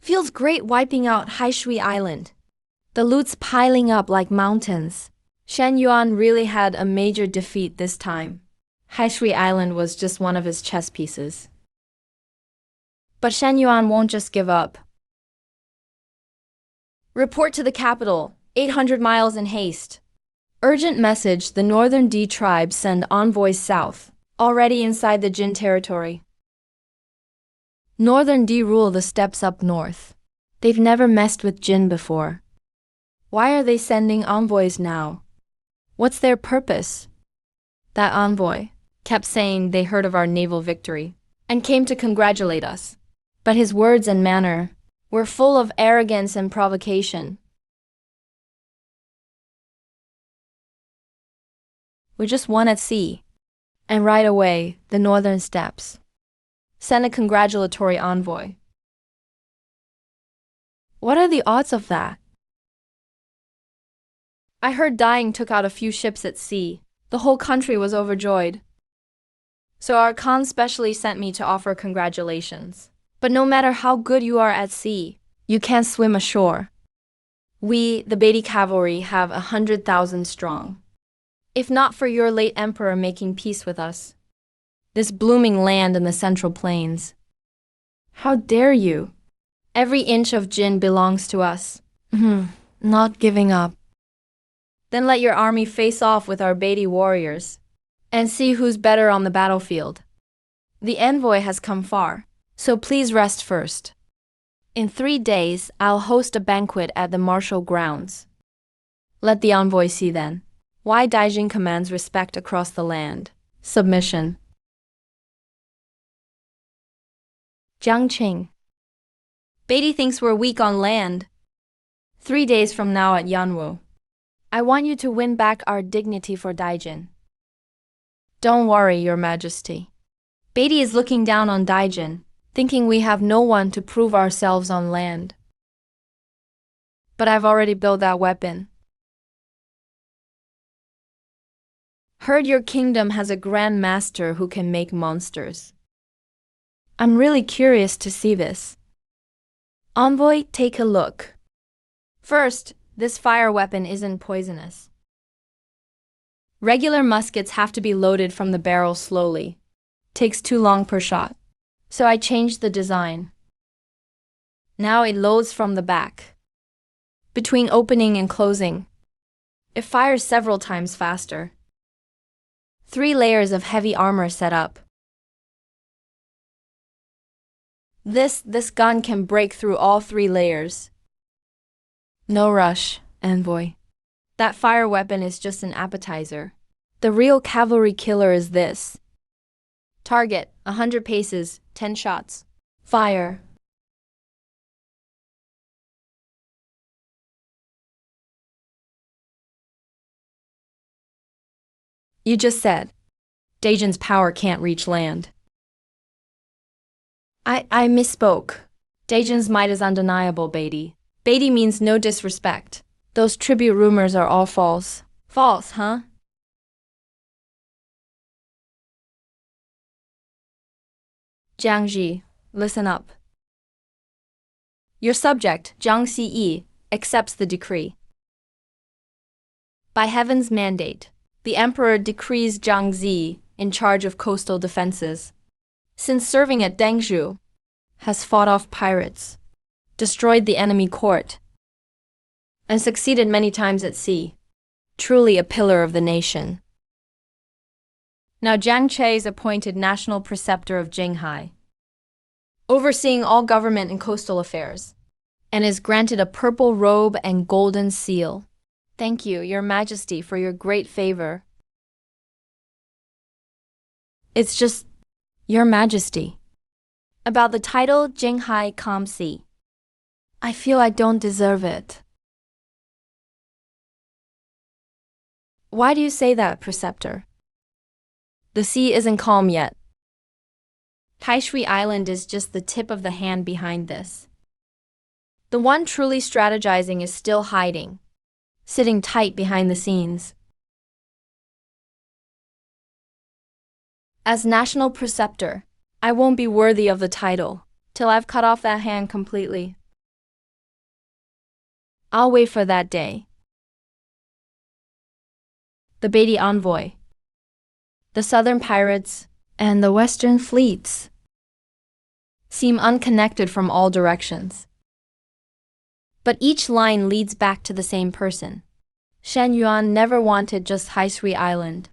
Feels great wiping out Haishui Island. The loot's piling up like mountains. Shen Yuan really had a major defeat this time. Haishui Island was just one of his chess pieces. But Shen Yuan won't just give up. Report to the capital, 800 miles in haste. Urgent message, the Northern D tribe send envoys south, already inside the Jin territory. Northern D rule the steppes up north. They've never messed with Jin before. Why are they sending envoys now? What's their purpose? That envoy kept saying they heard of our naval victory and came to congratulate us. But his words and manner were full of arrogance and provocation. We just won at sea, and right away, the northern steppes sent a congratulatory envoy. What are the odds of that? I heard dying took out a few ships at sea. The whole country was overjoyed. So our Khan specially sent me to offer congratulations. But no matter how good you are at sea, you can't swim ashore. We, the Beatty cavalry, have 100,000 strong. If not for your late emperor making peace with us, this blooming land in the Central Plains. How dare you? Every inch of Jin belongs to us. Not giving up. Then let your army face off with our Beatty warriors and see who's better on the battlefield. The envoy has come far, so please rest first. In 3 days, I'll host a banquet at the martial grounds. Let the envoy see then why Daijin commands respect across the land. Submission. Jiang Qing. Beatty thinks we're weak on land. 3 days from now at Yanwu, I want you to win back our dignity for Daijin. Don't worry, Your Majesty. Beatty is looking down on Daijin, thinking we have no one to prove ourselves on land. But I've already built that weapon. Heard your kingdom has a grand master who can make monsters. I'm really curious to see this. Envoy, take a look. First, this fire weapon isn't poisonous. Regular muskets have to be loaded from the barrel slowly. Takes too long per shot. So I changed the design. Now it loads from the back. Between opening and closing, it fires several times faster. 3 layers of heavy armor set up. This gun can break through all 3 layers. No rush, envoy. That fire weapon is just an appetizer. The real cavalry killer is this. Target, 100 paces, 10 shots. Fire. You just said, Daejin's power can't reach land. I misspoke. Daejin's might is undeniable, Beatty. Beatty means no disrespect. Those tribute rumors are all false. False, huh? Jiang Ji, listen up. Your subject, Jiang Ziyi, accepts the decree. By heaven's mandate, the emperor decrees Jiang Zi in charge of coastal defenses. Since serving at Dengzhou, has fought off pirates, destroyed the enemy court, and succeeded many times at sea. Truly a pillar of the nation. Now Jiang Che is appointed national preceptor of Jinghai, overseeing all government and coastal affairs, and is granted a purple robe and golden seal. Thank you, Your Majesty, for your great favor. It's just, Your Majesty. About the title Jinghai Kamsi. I feel I don't deserve it. Why do you say that, Preceptor? The sea isn't calm yet. Taishui Island is just the tip of the hand behind this. The one truly strategizing is still hiding, sitting tight behind the scenes. As national preceptor, I won't be worthy of the title till I've cut off that hand completely. I'll wait for that day. The Beatty envoy, the southern pirates, and the western fleets seem unconnected from all directions. But each line leads back to the same person. Shen Yuan never wanted just Taishui Island.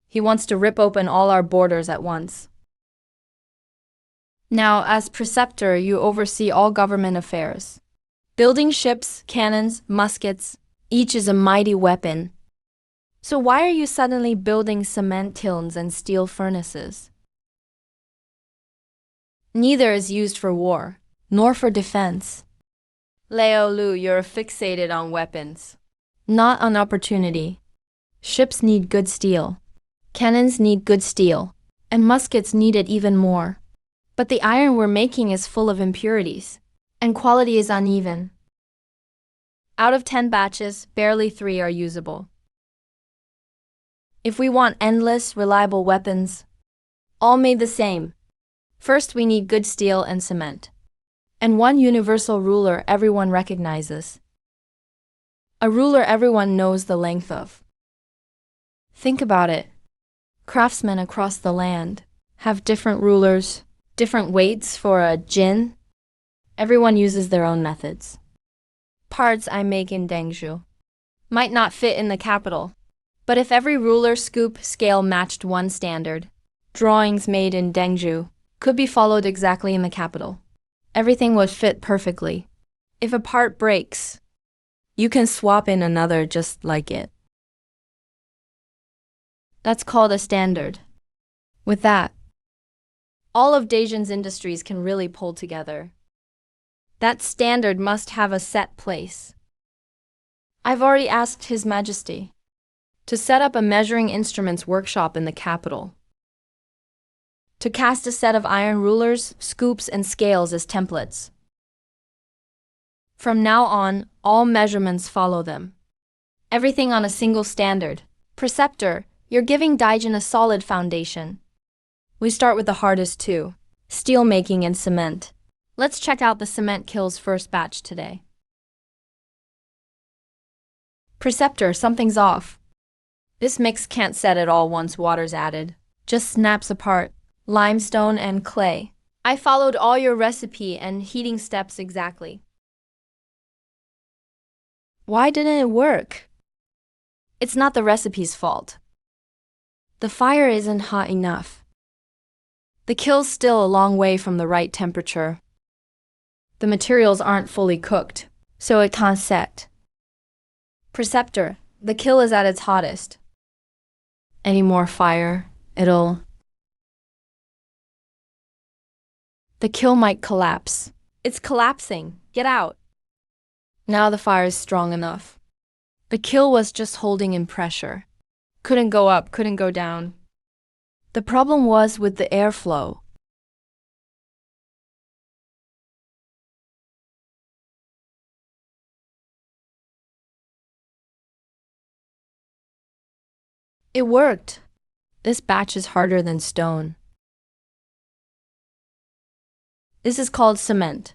He wants to rip open all our borders at once. Now, as preceptor, you oversee all government affairs. Building ships, cannons, muskets, each is a mighty weapon. So why are you suddenly building cement kilns and steel furnaces? Neither is used for war, nor for defense. Leo Lu, you're fixated on weapons, not on opportunity. Ships need good steel. Cannons need good steel, and muskets need it even more. But the iron we're making is full of impurities, and quality is uneven. Out of 10 batches, barely 3 are usable. If we want endless, reliable weapons, all made the same, first we need good steel and cement, and one universal ruler everyone recognizes. A ruler everyone knows the length of. Think about it. Craftsmen across the land have different rulers, different weights for a jin. Everyone uses their own methods. Parts I make in Dengzhou might not fit in the capital, but if every ruler, scoop, scale matched one standard, drawings made in Dengzhou could be followed exactly in the capital. Everything would fit perfectly. If a part breaks, you can swap in another just like it. That's called a standard. With that, all of Daejin's industries can really pull together. That standard must have a set place. I've already asked His Majesty to set up a measuring instruments workshop in the capital, to cast a set of iron rulers, scoops, and scales as templates. From now on, all measurements follow them. Everything on a single standard. Preceptor, you're giving Daejin a solid foundation. We start with the hardest too, steel making and cement. Let's check out the cement kilns first batch today. Preceptor, something's off. This mix can't set at all once water's added. Just snaps apart. Limestone and clay. I followed all your recipe and heating steps exactly. Why didn't it work? It's not the recipe's fault. The fire isn't hot enough. The kiln's still a long way from the right temperature. The materials aren't fully cooked, so it can't set. Preceptor, the kiln is at its hottest. Any more fire? The kill might collapse. It's collapsing. Get out. Now the fire is strong enough. The kill was just holding in pressure. Couldn't go up, couldn't go down. The problem was with the airflow. It worked. This batch is harder than stone. This is called cement.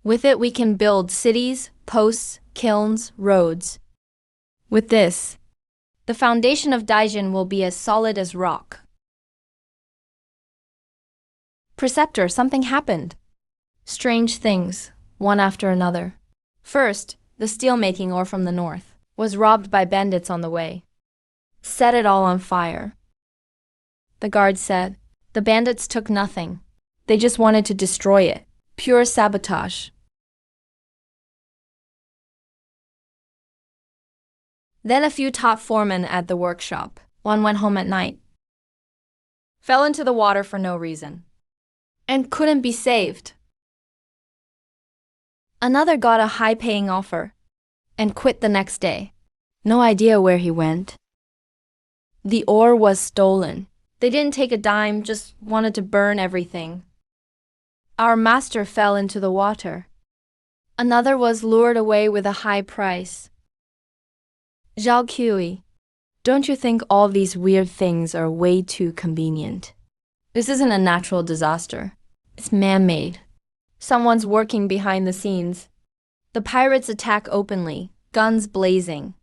With it, we can build cities, posts, kilns, roads. With this, the foundation of Daijin will be as solid as rock. Preceptor, something happened. Strange things, one after another. First, the steelmaking ore from the north was robbed by bandits on the way. Set it all on fire. The guard said, the bandits took nothing. They just wanted to destroy it. Pure sabotage. Then a few top foremen at the workshop. One went home at night. Fell into the water for no reason. And couldn't be saved. Another got a high-paying offer and quit the next day. No idea where he went. The ore was stolen. They didn't take a dime, just wanted to burn everything. Our master fell into the water. Another was lured away with a high price. Zhao Kui, don't you think all these weird things are way too convenient? This isn't a natural disaster. It's man-made. Someone's working behind the scenes. The pirates attack openly, guns blazing.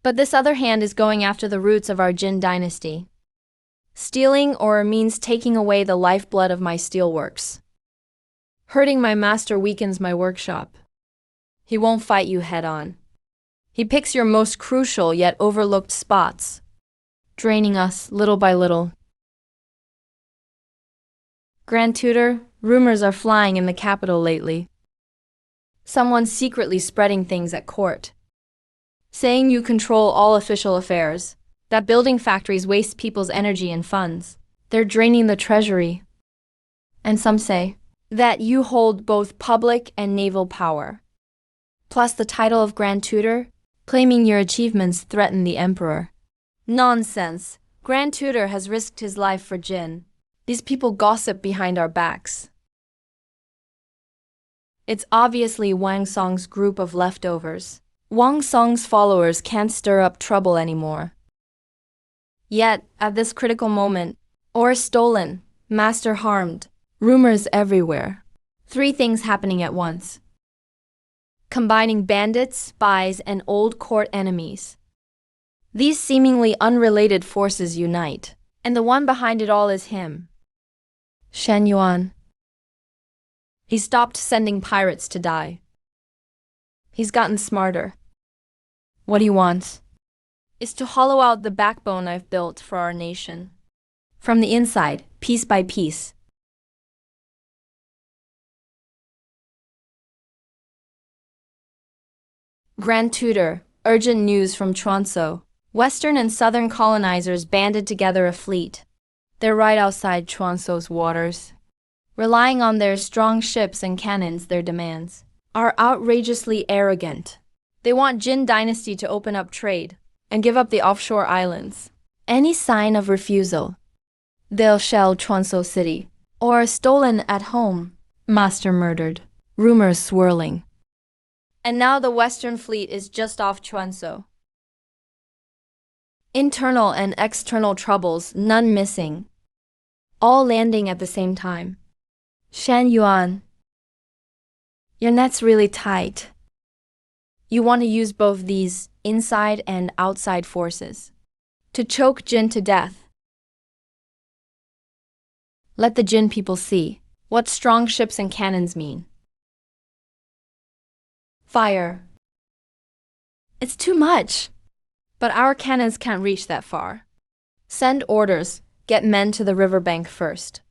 But this other hand is going after the roots of our Jin dynasty. Stealing or means taking away the lifeblood of my steelworks. Hurting my master weakens my workshop. He won't fight you head-on. He picks your most crucial yet overlooked spots, draining us little by little. Grand Tutor, rumors are flying in the capital lately. Someone's secretly spreading things at court, saying you control all official affairs, that building factories waste people's energy and funds. They're draining the treasury. And some say that you hold both public and naval power, plus the title of Grand Tutor, claiming your achievements threaten the emperor. Nonsense. Grand Tutor has risked his life for Jin. These people gossip behind our backs. It's obviously Wang Song's group of leftovers. Wang Song's followers can't stir up trouble anymore. Yet, at this critical moment, ore stolen, master harmed, rumors everywhere. 3 things happening at once. Combining bandits, spies, and old court enemies. These seemingly unrelated forces unite, and the one behind it all is him. Shen Yuan. He stopped sending pirates to die. He's gotten smarter. What he wants is to hollow out the backbone I've built for our nation. From the inside, piece by piece. Grand Tutor, urgent news from Chuanzhou. Western and southern colonizers banded together a fleet. They're right outside Chuanzhou's waters. Relying on their strong ships and cannons, their demands are outrageously arrogant. They want Jin dynasty to open up trade and give up the offshore islands. Any sign of refusal, they'll shell Chuanzhou city. Or stolen at home, master murdered, rumors swirling. And now the Western fleet is just off Chuanzhou. Internal and external troubles, none missing. All landing at the same time. Shen Yuan, your net's really tight. You want to use both these inside and outside forces to choke Jin to death. Let the Jin people see what strong ships and cannons mean. Fire. It's too much. But our cannons can't reach that far. Send orders, get men to the riverbank first.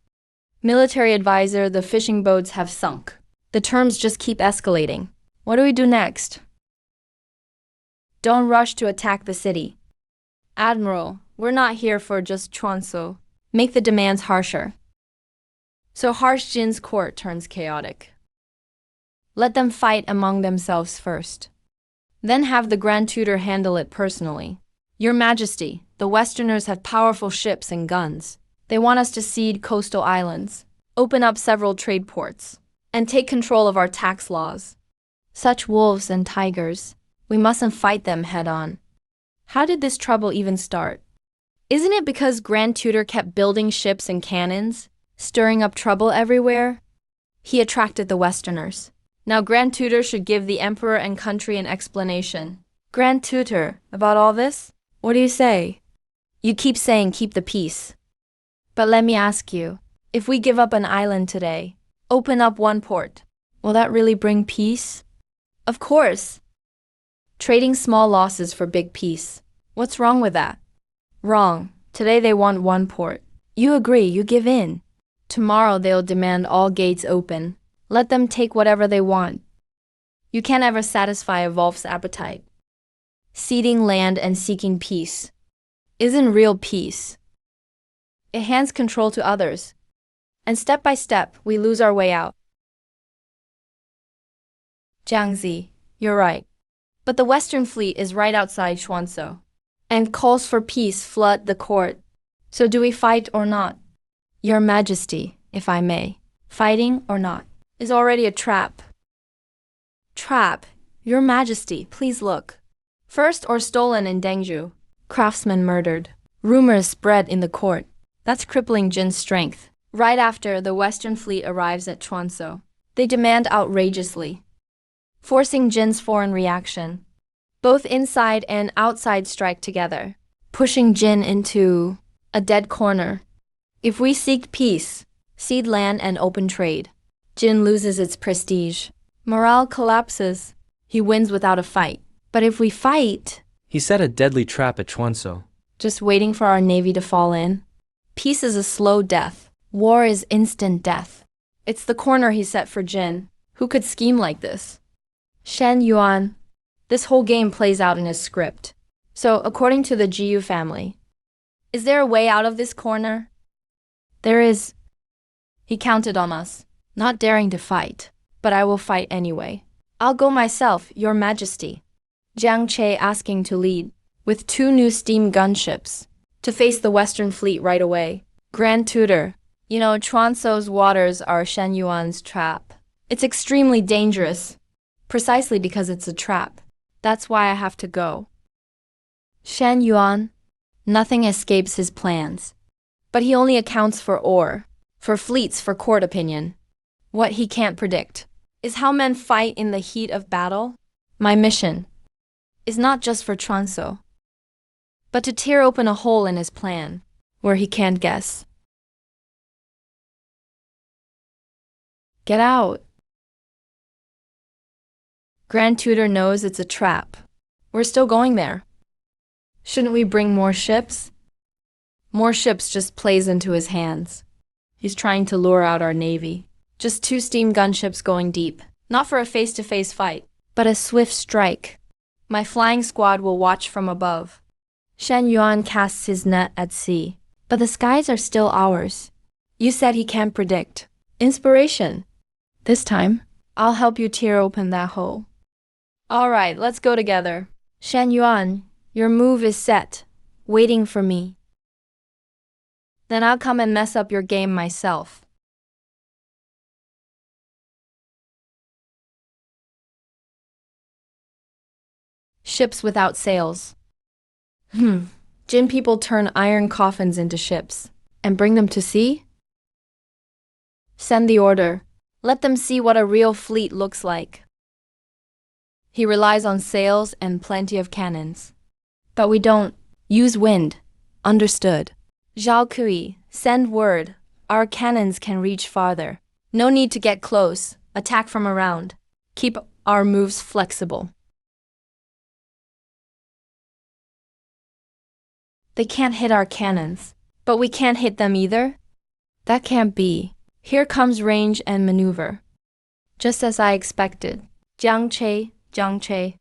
Military advisor, the fishing boats have sunk. The terms just keep escalating. What do we do next? Don't rush to attack the city. Admiral, We're not here for just Chuanso. Make the demands harsher. So harsh Jin's court turns chaotic. Let them fight among themselves first. Then have the Grand Tutor handle it personally. Your Majesty, the Westerners have powerful ships and guns. They want us to cede coastal islands, open up several trade ports, and take control of our tax laws. Such wolves and tigers, we mustn't fight them head on. How did this trouble even start? Isn't it because Grand Tutor kept building ships and cannons, stirring up trouble everywhere? He attracted the Westerners. Now Grand Tutor should give the Emperor and country an explanation. Grand Tutor, about all this? What do you say? You keep saying keep the peace. But let me ask you, if we give up an island today, open up one port, will that really bring peace? Of course. Trading small losses for big peace. What's wrong with that? Wrong. Today they want one port. You agree, you give in. Tomorrow they'll demand all gates open. Let them take whatever they want. You can't ever satisfy a wolf's appetite. Ceding land and seeking peace isn't real peace. It hands control to others. And step by step, we lose our way out. Jiangzi, you're right. But the Western fleet is right outside Chuanso, and calls for peace flood the court. So do we fight or not? Your Majesty, if I may, fighting or not, is already a trap. Trap? Your Majesty, please look. First or stolen in Dengzhou, craftsmen murdered. Rumors spread in the court. That's crippling Jin's strength. Right after the Western fleet arrives at Chuanso, they demand outrageously, forcing Jin's foreign reaction. Both inside and outside strike together, pushing Jin into a dead corner. If we seek peace, cede land and open trade, Jin loses its prestige. Morale collapses. He wins without a fight. But if we fight, He set a deadly trap at Chuanso. just waiting for our navy to fall in. Peace is a slow death. War is instant death. It's the corner he set for Jin. Who could scheme like this? Shen Yuan. This whole game plays out in his script. So, according to the Jiyu family, is there a way out of this corner? There is. He counted on us, not daring to fight, but I will fight anyway. I'll go myself, Your Majesty. Jiang Che asking to lead, with 2 new steam gunships, to face the Western fleet right away. Grand Tutor, you know, Chuanso's waters are Shen Yuan's trap. It's extremely dangerous, precisely because it's a trap. That's why I have to go. Shen Yuan, nothing escapes his plans. But he only accounts for ore, for fleets, for court opinion. What he can't predict is how men fight in the heat of battle. My mission is not just for Chuanso, but to tear open a hole in his plan where he can't guess. Get out. Grand Tutor knows it's a trap. We're still going there. Shouldn't we bring more ships? More ships just plays into his hands. He's trying to lure out our navy. Just 2 steam gunships going deep. Not for a face-to-face fight, but a swift strike. My flying squad will watch from above. Shen Yuan casts his net at sea. But the skies are still ours. You said he can't predict. Inspiration. This time, I'll help you tear open that hole. All right, let's go together. Shen Yuan, your move is set, waiting for me. Then I'll come and mess up your game myself. Ships without sails. Jin people turn iron coffins into ships and bring them to sea? Send the order. Let them see what a real fleet looks like. He relies on sails and plenty of cannons. But we don't use wind. Understood. Zhao Kui, send word. Our cannons can reach farther. No need to get close. Attack from around. Keep our moves flexible. They can't hit our cannons, but we can't hit them either? That can't be. Here comes range and maneuver. Just as I expected. Jiang Che,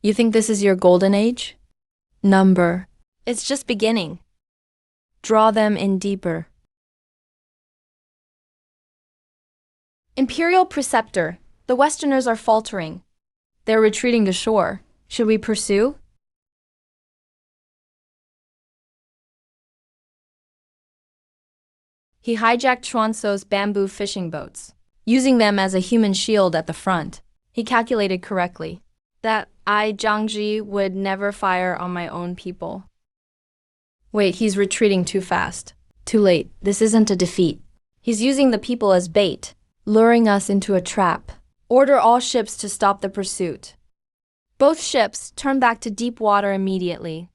you think this is your golden age? Number. It's just beginning. Draw them in deeper. Imperial Preceptor, the Westerners are faltering. They're retreating to shore. Should we pursue? He hijacked Chuanso's bamboo fishing boats, using them as a human shield at the front. He calculated correctly that I, Zhang Ji, would never fire on my own people. Wait, he's retreating too fast. Too late. This isn't a defeat. He's using the people as bait, luring us into a trap. Order all ships to stop the pursuit. Both ships turn back to deep water immediately.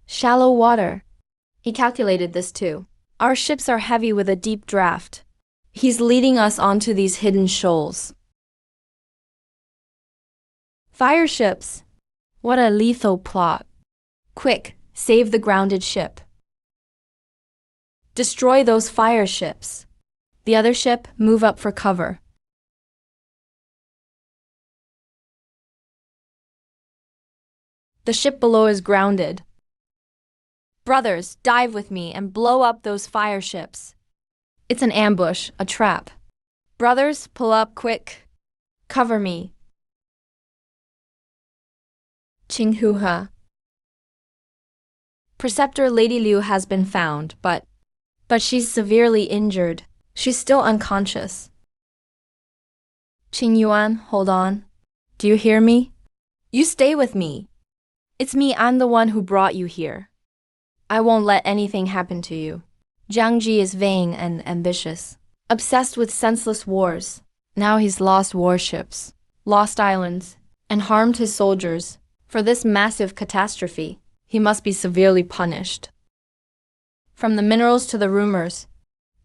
Shallow water. He calculated this too. Our ships are heavy with a deep draft. He's leading us onto these hidden shoals. Fire ships. What a lethal plot. Quick, save the grounded ship. Destroy those fire ships. The other ship, move up for cover. The ship below is grounded. Brothers, dive with me and blow up those fire ships. It's an ambush, a trap. Brothers, pull up quick. Cover me. Qinghuha. Preceptor Lady Liu has been found, but she's severely injured. She's still unconscious. Qing Yuan, hold on. Do you hear me? You stay with me. It's me, I'm the one who brought you here. I won't let anything happen to you. Zhang Ji is vain and ambitious, obsessed with senseless wars. Now he's lost warships, lost islands, and harmed his soldiers. For this massive catastrophe, he must be severely punished. From the minerals to the rumors,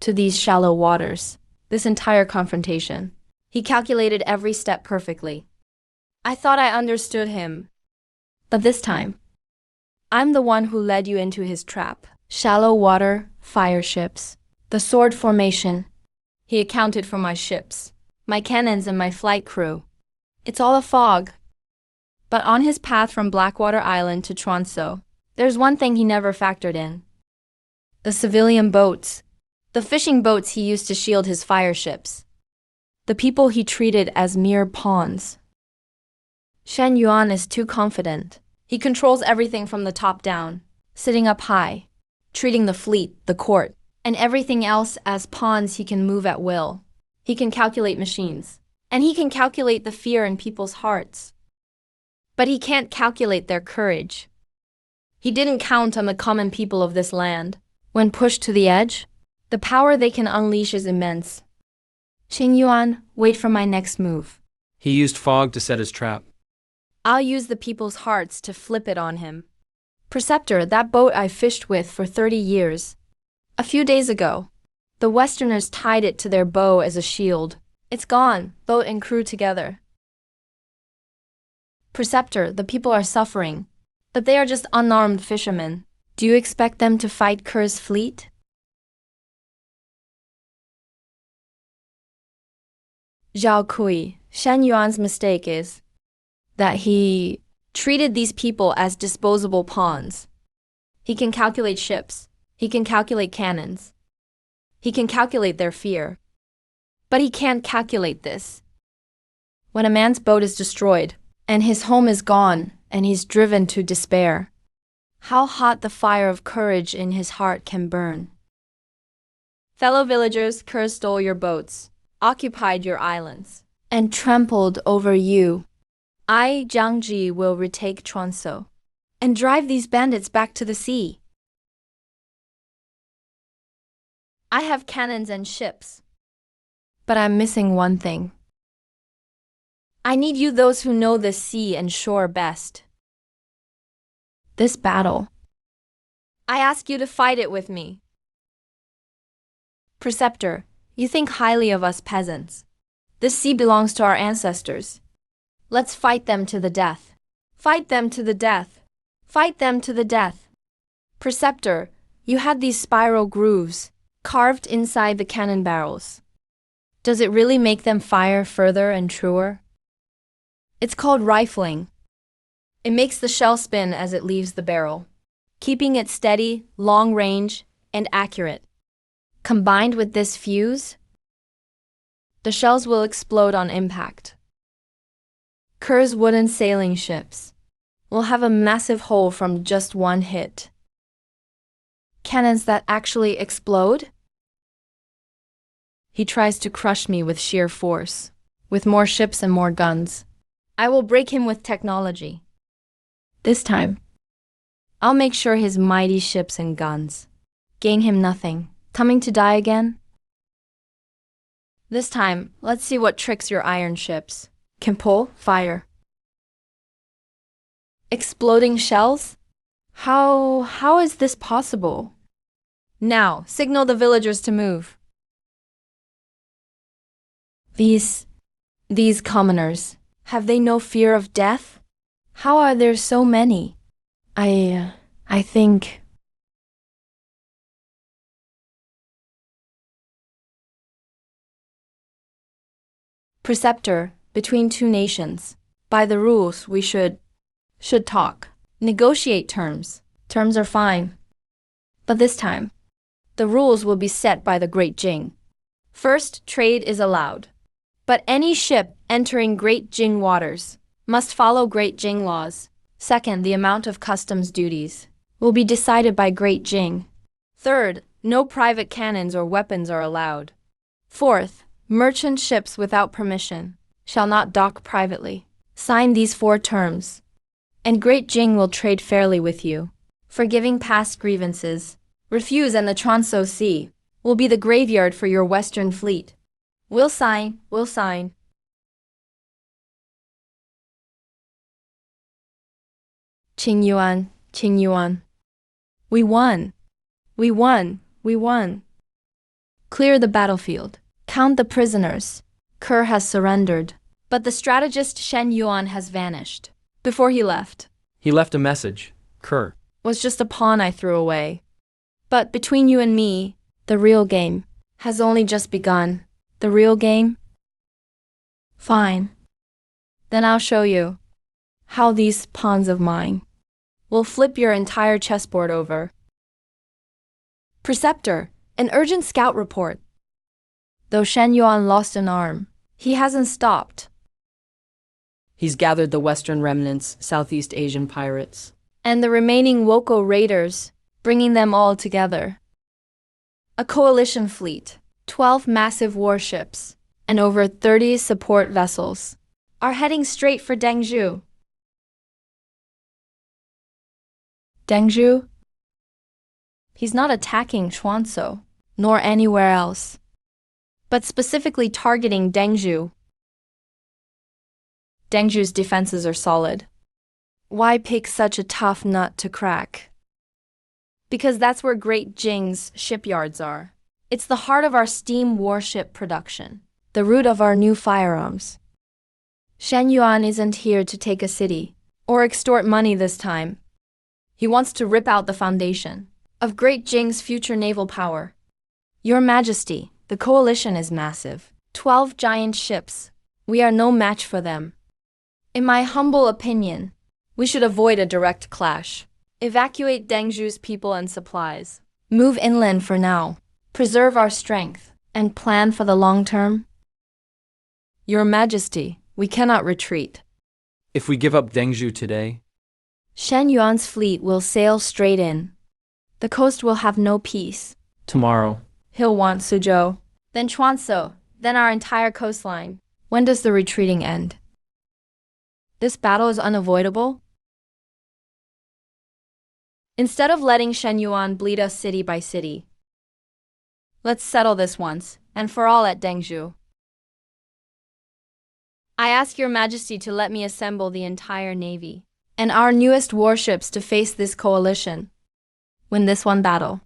to these shallow waters, this entire confrontation, he calculated every step perfectly. I thought I understood him, but this time, I'm the one who led you into his trap. Shallow water, fire ships, the sword formation. He accounted for my ships, my cannons and my flight crew. It's all a fog. But on his path from Blackwater Island to Chuanso, there's one thing he never factored in. The civilian boats, the fishing boats he used to shield his fire ships. The people he treated as mere pawns. Shen Yuan is too confident. He controls everything from the top down, sitting up high, treating the fleet, the court, and everything else as pawns he can move at will. He can calculate machines, and he can calculate the fear in people's hearts. But he can't calculate their courage. He didn't count on the common people of this land. When pushed to the edge, the power they can unleash is immense. Qing Yuan, wait for my next move. He used fog to set his trap. I'll use the people's hearts to flip it on him. Preceptor, that boat I fished with for 30 years. A few days ago, the Westerners tied it to their bow as a shield. It's gone, boat and crew together. Preceptor, the people are suffering, but they are just unarmed fishermen. Do you expect them to fight Ker's fleet? Zhao Kui, Shen Yuan's mistake is that he treated these people as disposable pawns. He can calculate ships. He can calculate cannons. He can calculate their fear. But he can't calculate this. When a man's boat is destroyed, and his home is gone, and he's driven to despair, how hot the fire of courage in his heart can burn. Fellow villagers, Ker stole your boats, occupied your islands, and trampled over you. I, Zhang Ji, will retake Chuanso and drive these bandits back to the sea. I have cannons and ships, but I'm missing one thing. I need you, those who know the sea and shore best. This battle, I ask you to fight it with me. Preceptor, you think highly of us peasants. This sea belongs to our ancestors. Let's fight them to the death. Fight them to the death. Fight them to the death. Preceptor, you had these spiral grooves carved inside the cannon barrels. Does it really make them fire further and truer? It's called rifling. It makes the shell spin as it leaves the barrel, keeping it steady, long range, and accurate. Combined with this fuse, the shells will explode on impact. Kerr's wooden sailing ships will have a massive hole from just one hit. Cannons that actually explode? He tries to crush me with sheer force, with more ships and more guns. I will break him with technology. This time, I'll make sure his mighty ships and guns gain him nothing. Coming to die again? This time, let's see what tricks your iron ships can pull. Fire. Exploding shells? How is this possible? Now, signal the villagers to move. These commoners, have they no fear of death? How are there so many? I think... Preceptor, between two nations. By the rules, we should talk. Negotiate terms. Terms are fine. But this time, the rules will be set by the Great Jing. First, trade is allowed. But any ship entering Great Jing waters must follow Great Jing laws. Second, the amount of customs duties will be decided by Great Jing. Third, no private cannons or weapons are allowed. Fourth, merchant ships without permission shall not dock privately. Sign these 4 terms, and Great Jing will trade fairly with you, forgiving past grievances. Refuse and the Tronsou Sea will be the graveyard for your western fleet. We'll sign. Qing Yuan. We won. Clear the battlefield. Count the prisoners. Kerr has surrendered. But the strategist Shen Yuan has vanished. Before he left, He left a message. Kerr. was just a pawn I threw away. But between you and me, the real game has only just begun. The real game? Fine. Then I'll show you how these pawns of mine will flip your entire chessboard over. Preceptor, an urgent scout report. Though Shen Yuan lost an arm, he hasn't stopped. He's gathered the Western remnants, Southeast Asian pirates, And the remaining Woko raiders, bringing them all together. A coalition fleet, 12 massive warships, and over 30 support vessels are heading straight for Dengzhou. Dengzhou? He's not attacking Chuanzhou, nor anywhere else, but specifically targeting Dengzhou. Dengzhou's defenses are solid. Why pick such a tough nut to crack? Because that's where Great Jing's shipyards are. It's the heart of our steam warship production, the root of our new firearms. Shen Yuan isn't here to take a city or extort money this time. He wants to rip out the foundation of Great Jing's future naval power. Your Majesty, the coalition is massive. 12 giant ships. We are no match for them. In my humble opinion, we should avoid a direct clash. Evacuate Dengzhou's people and supplies. Move inland for now. Preserve our strength and plan for the long term. Your Majesty, we cannot retreat. If we give up Dengzhou today, Shen Yuan's fleet will sail straight in. The coast will have no peace. Tomorrow. He'll want Suzhou, then Chuanzhou, then our entire coastline. When does the retreating end? This battle is unavoidable. Instead of letting Shen Yuan bleed us city by city, let's settle this once and for all at Dengzhou. I ask Your Majesty to let me assemble the entire navy and our newest warships to face this coalition. Win this one battle,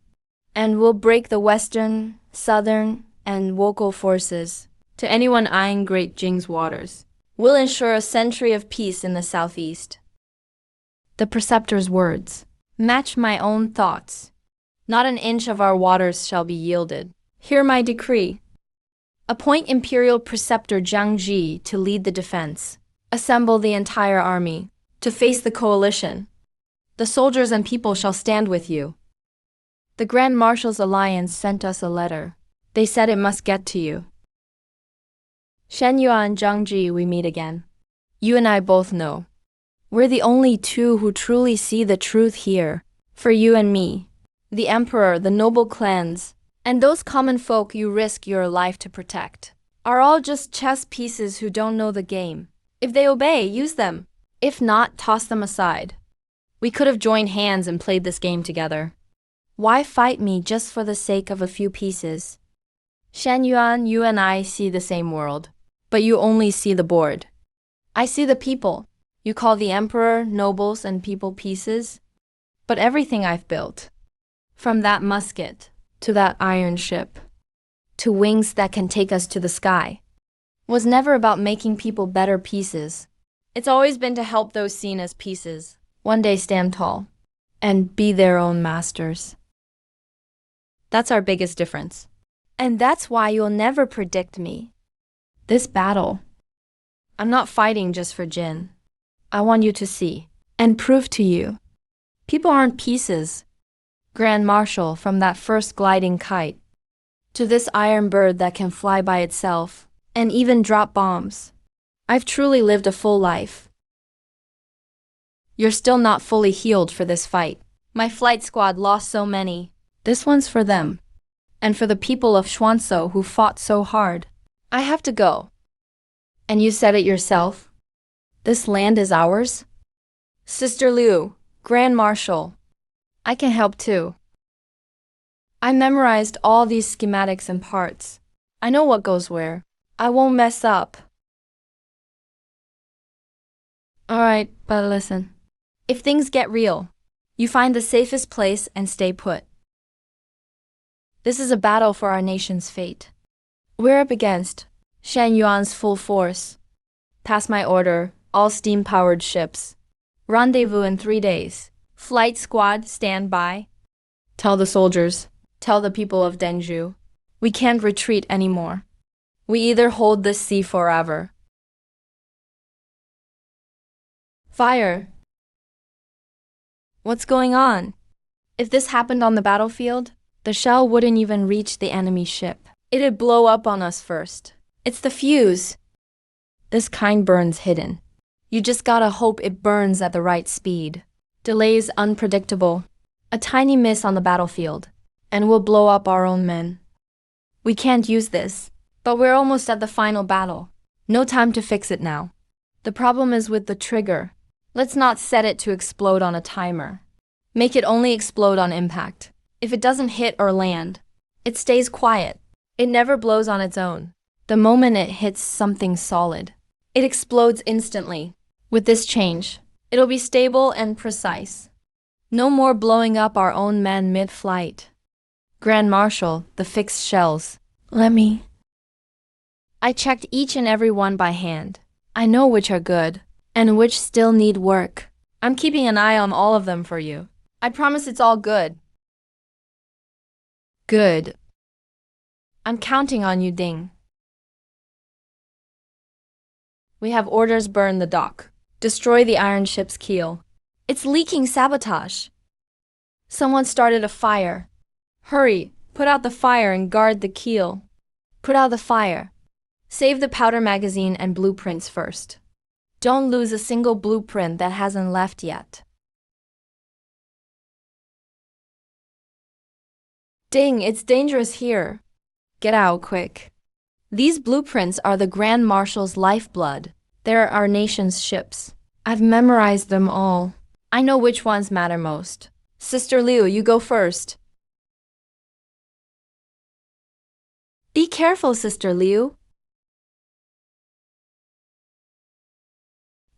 and we'll break the Western, Southern, and Woko forces to anyone eyeing Great Jing's waters. We'll ensure a century of peace in the southeast. The preceptor's words match my own thoughts. Not an inch of our waters shall be yielded. Hear my decree. Appoint Imperial Preceptor Jiang Ji to lead the defense. Assemble the entire army. to face the coalition. The soldiers and people shall stand with you. The Grand Marshal's alliance sent us a letter. They said it must get to you. Shen Yuan, Zhang Ji, we meet again. You and I both know. We're the only two who truly see the truth here. For you and me, the emperor, the noble clans, and those common folk you risk your life to protect, are all just chess pieces who don't know the game. If they obey, use them. If not, toss them aside. We could have joined hands and played this game together. Why fight me just for the sake of a few pieces? Shen Yuan, you and I see the same world, but you only see the board. I see the people. You call the emperor, nobles, and people pieces. But everything I've built, from that musket to that iron ship, to wings that can take us to the sky, was never about making people better pieces. It's always been to help those seen as pieces one day stand tall and be their own masters. That's our biggest difference. And that's why you'll never predict me. This battle, I'm not fighting just for Jin. I want you to see and prove to you. People aren't pieces. Grand Marshal, from that first gliding kite to this iron bird that can fly by itself and even drop bombs. I've truly lived a full life. You're still not fully healed for this fight. My flight squad lost so many. This one's for them. And for the people of Xuanzhou who fought so hard. I have to go. And you said it yourself. This land is ours? Sister Liu, Grand Marshal, I can help too. I memorized all these schematics and parts. I know what goes where. I won't mess up. Alright, but listen. If things get real, you find the safest place and stay put. This is a battle for our nation's fate. We're up against Shen Yuan's full force. Pass my order, all steam-powered ships. Rendezvous in 3 days. Flight squad, stand by. Tell the soldiers, tell the people of Denju, we can't retreat anymore. We either hold this sea forever. Fire! What's going on? If this happened on the battlefield, the shell wouldn't even reach the enemy ship. It'd blow up on us first. It's the fuse. This kind burns hidden. You just gotta hope it burns at the right speed. Delays unpredictable. A tiny miss on the battlefield, and we'll blow up our own men. We can't use this, but we're almost at the final battle. No time to fix it now. The problem is with the trigger. Let's not set it to explode on a timer. Make it only explode on impact. If it doesn't hit or land, it stays quiet. It never blows on its own. The moment it hits something solid, it explodes instantly. With this change, it'll be stable and precise. No more blowing up our own men mid-flight. Grand Marshal, the fixed shells. I checked each and every one by hand. I know which are good, and which still need work. I'm keeping an eye on all of them for you. I promise it's all good. Good. I'm counting on you, Ding. We have orders burn the dock. Destroy the iron ship's keel. It's leaking sabotage. Someone started a fire. Hurry, put out the fire and guard the keel. Put out the fire. Save the powder magazine and blueprints first. Don't lose a single blueprint that hasn't left yet. Ding, it's dangerous here. Get out quick. These blueprints are the Grand Marshal's lifeblood. They're our nation's ships. I've memorized them all. I know which ones matter most. Sister Liu, you go first. Be careful, Sister Liu.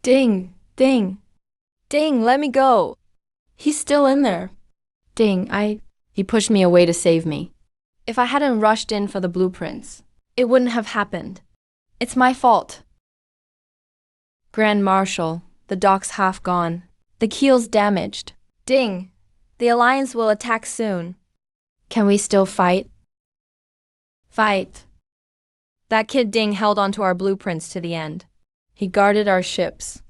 Ding, Ding. Ding, let me go. He's still in there. Ding, He pushed me away to save me. If I hadn't rushed in for the blueprints, it wouldn't have happened. It's my fault. Grand Marshal, the dock's half gone. The keel's damaged. Ding, the Alliance will attack soon. Can we still fight? Fight. That kid Ding held onto our blueprints to the end. He guarded our ships.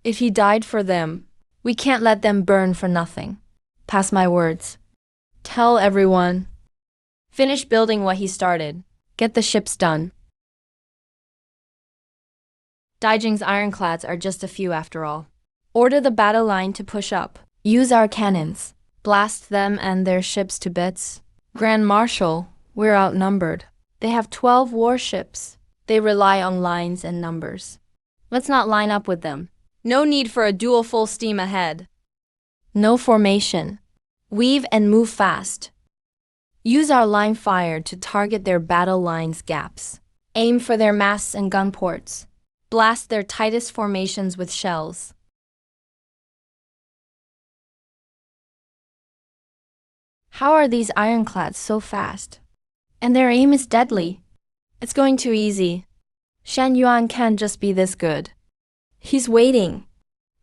If he died for them, we can't let them burn for nothing. Pass my words. Tell everyone. Finish building what he started. Get the ships done. Daijing's ironclads are just a few after all. Order the battle line to push up. Use our cannons. Blast them and their ships to bits. Grand Marshal, we're outnumbered. They have 12 warships. They rely on lines and numbers. Let's not line up with them. No need for a duel full steam ahead. No formation. Weave and move fast. Use our line fire to target their battle lines' gaps. Aim for their masts and gun ports. Blast their tightest formations with shells. How are these ironclads so fast? And their aim is deadly. It's going too easy. Shen Yuan can't just be this good. He's waiting.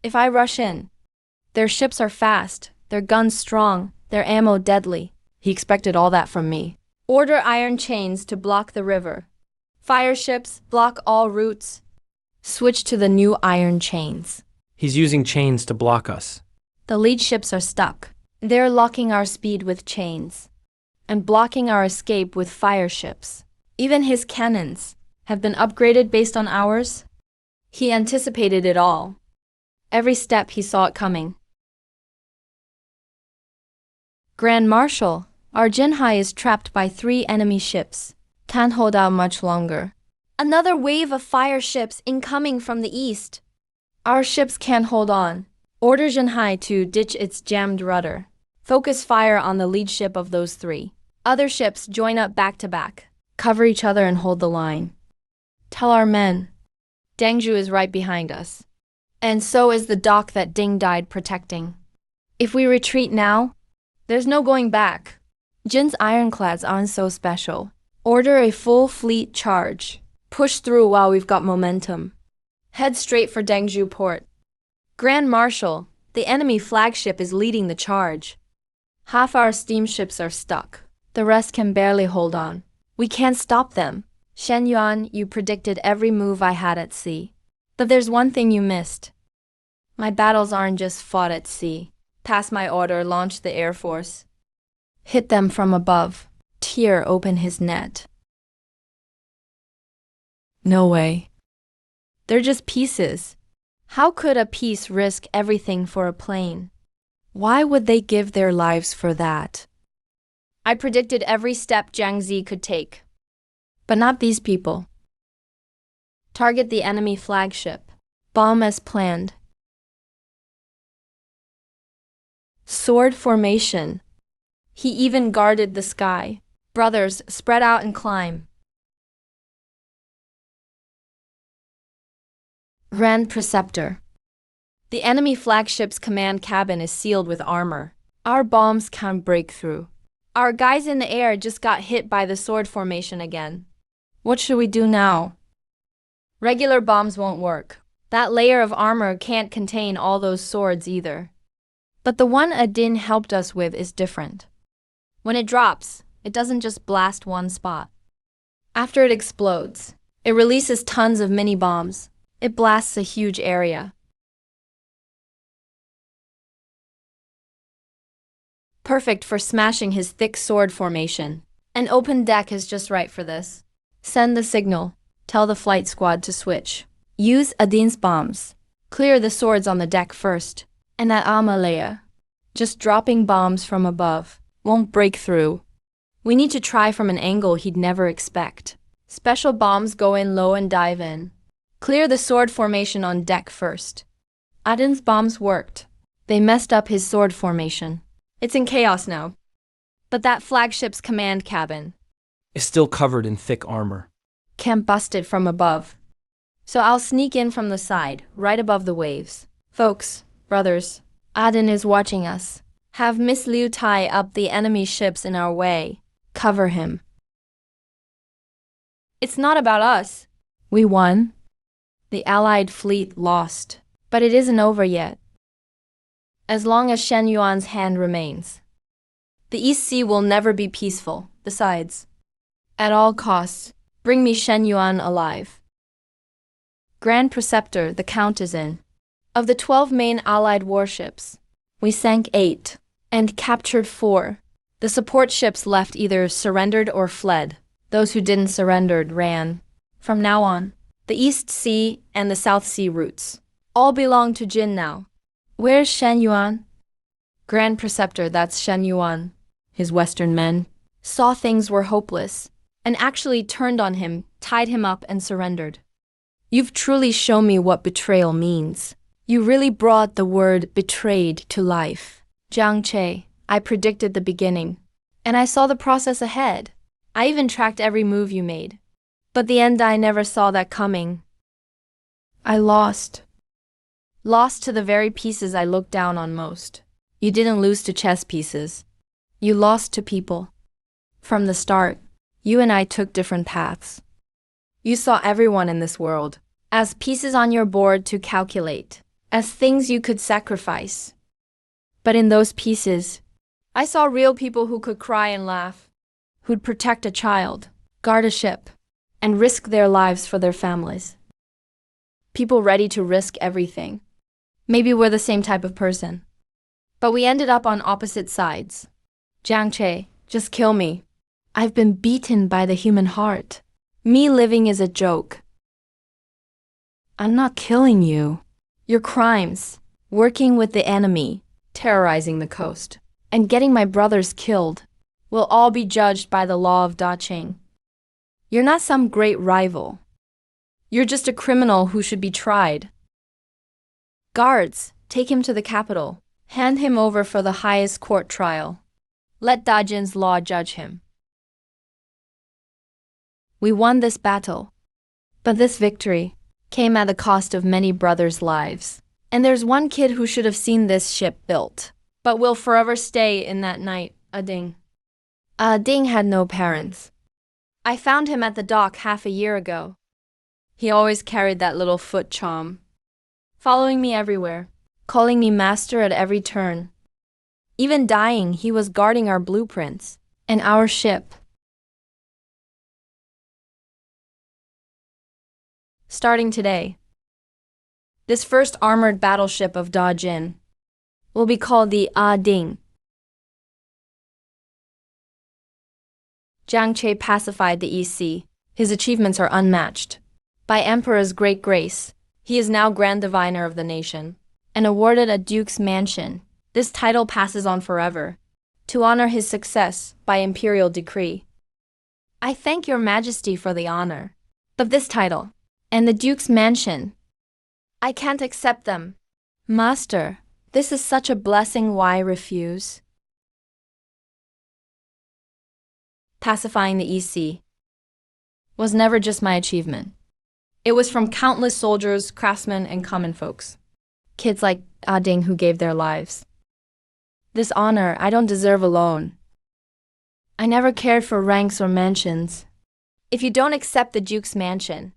If I rush in, their ships are fast, their guns strong, their ammo deadly. He expected all that from me. Order iron chains to block the river. Fire ships, block all routes. Switch to the new iron chains. He's using chains to block us. The lead ships are stuck. They're locking our speed with chains and blocking our escape with fire ships. Even his cannons have been upgraded based on ours. He anticipated it all. Every step he saw it coming. Grand Marshal, our Jinhai is trapped by 3 enemy ships. Can't hold out much longer. Another wave of fire ships incoming from the east. Our ships can't hold on. Order Jinhai to ditch its jammed rudder. Focus fire on the lead ship of those 3. Other ships join up back to back. Cover each other and hold the line. Tell our men. Dangzhou is right behind us. And so is the dock that Ding died protecting. If we retreat now, there's no going back. Jin's ironclads aren't so special. Order a full fleet charge. Push through while we've got momentum. Head straight for Dangzhou port. Grand Marshal, the enemy flagship is leading the charge. Half our steamships are stuck. The rest can barely hold on. We can't stop them. Shen Yuan, you predicted every move I had at sea. But there's one thing you missed. My battles aren't just fought at sea. Pass my order, launch the Air Force. Hit them from above. Tear open his net. No way. They're just pieces. How could a piece risk everything for a plane? Why would they give their lives for that? I predicted every step Jiang Zi could take. But not these people. Target the enemy flagship. Bomb as planned. Sword formation. He even guarded the sky. Brothers, spread out and climb. Grand Preceptor. The enemy flagship's command cabin is sealed with armor. Our bombs can't break through. Our guys in the air just got hit by the sword formation again. What should we do now? Regular bombs won't work. That layer of armor can't contain all those swords either. But the one Adin helped us with is different. When it drops, it doesn't just blast one spot. After it explodes, it releases tons of mini bombs. It blasts a huge area. Perfect for smashing his thick sword formation. An open deck is just right for this. Send the signal. Tell the flight squad to switch. Use Adin's bombs. Clear the swords on the deck first. And that Amalaya. Just dropping bombs from above. Won't break through. We need to try from an angle he'd never expect. Special bombs go in low and dive in. Clear the sword formation on deck first. Adin's bombs worked. They messed up his sword formation. It's in chaos now. But that flagship's command cabin Is still covered in thick armor. can't bust it from above. So I'll sneak in from the side, right above the waves. Folks, brothers, Adin is watching us. Have Miss Liu tie up the enemy ships in our way. Cover him. It's not about us. We won. The Allied fleet lost. But it isn't over yet. As long as Shen Yuan's hand remains. The East Sea will never be peaceful. Besides, at all costs, bring me Shen Yuan alive. Grand Preceptor, the Count is in. Of the 12 main Allied warships, we sank 8 and captured 4. The support ships left either surrendered or fled. Those who didn't surrender ran. From now on, the East Sea and the South Sea routes all belong to Jin now. Where's Shen Yuan? Grand Preceptor, that's Shen Yuan. His Western men saw things were hopeless and actually turned on him, tied him up, and surrendered. You've truly shown me what betrayal means. You really brought the word betrayed to life. Jiang Che, I predicted the beginning, and I saw the process ahead. I even tracked every move you made. But the end, I never saw that coming. I lost. Lost to the very pieces I looked down on most. You didn't lose to chess pieces. You lost to people. From the start, you and I took different paths. You saw everyone in this world as pieces on your board to calculate, as things you could sacrifice. But in those pieces, I saw real people who could cry and laugh, who'd protect a child, guard a ship, and risk their lives for their families. People ready to risk everything. Maybe we're the same type of person. But we ended up on opposite sides. Jiang Che, just kill me. I've been beaten by the human heart. Me living is a joke. I'm not killing you. Your crimes, working with the enemy, terrorizing the coast, and getting my brothers killed, will all be judged by the law of Da Qing. You're not some great rival. You're just a criminal who should be tried. Guards, take him to the capital. Hand him over for the highest court trial. Let Da Jin's law judge him. We won this battle, but this victory came at the cost of many brothers' lives. And there's one kid who should have seen this ship built, but will forever stay in that night, Ding. Ding had no parents. I found him at the dock half a year ago. He always carried that little foot charm, following me everywhere, calling me master at every turn. Even dying, he was guarding our blueprints and our ship. Starting today, this first armored battleship of Da Jin will be called the Ding. Jiang Che pacified the East Sea. His achievements are unmatched. By Emperor's great grace, he is now Grand Diviner of the nation and awarded a Duke's Mansion. This title passes on forever, to honor his success by imperial decree. I thank your majesty for the honor of this title and the Duke's Mansion. I can't accept them. Master, this is such a blessing, why refuse? Pacifying the East Sea was never just my achievement. It was from countless soldiers, craftsmen, and common folks. Kids like Ding who gave their lives. This honor I don't deserve alone. I never cared for ranks or mansions. If you don't accept the Duke's Mansion,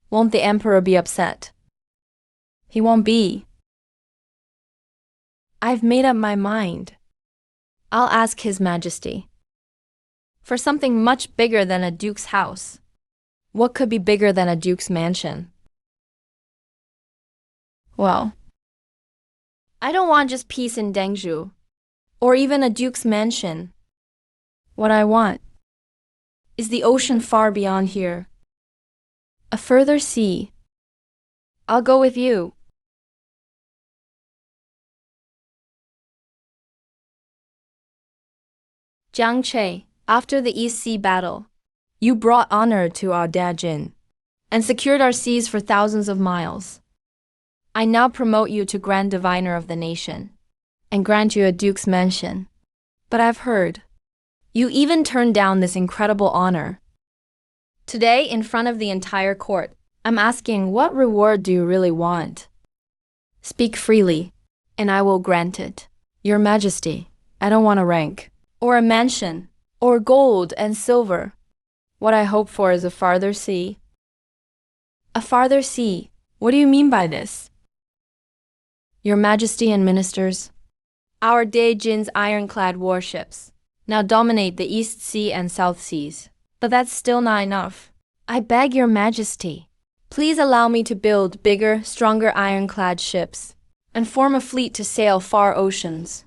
won't the Emperor be upset? He won't be. I've made up my mind. I'll ask His Majesty for something much bigger than a duke's house. What could be bigger than a duke's mansion? Well, I don't want just peace in Dengzhou, or even a duke's mansion. What I want is the ocean far beyond here. A further sea. I'll go with you. Jiang Che, after the East Sea battle, you brought honor to our Da Jin and secured our seas for thousands of miles. I now promote you to Grand Diviner of the nation and grant you a Duke's Mansion. But I've heard you even turned down this incredible honor. Today, in front of the entire court, I'm asking, what reward do you really want? Speak freely, and I will grant it. Your Majesty, I don't want a rank, or a mansion, or gold and silver. What I hope for is a farther sea. A farther sea? What do you mean by this? Your Majesty and ministers, our Daejin's ironclad warships now dominate the East Sea and South Seas. But that's still not enough. I beg your Majesty, please allow me to build bigger, stronger ironclad ships and form a fleet to sail far oceans.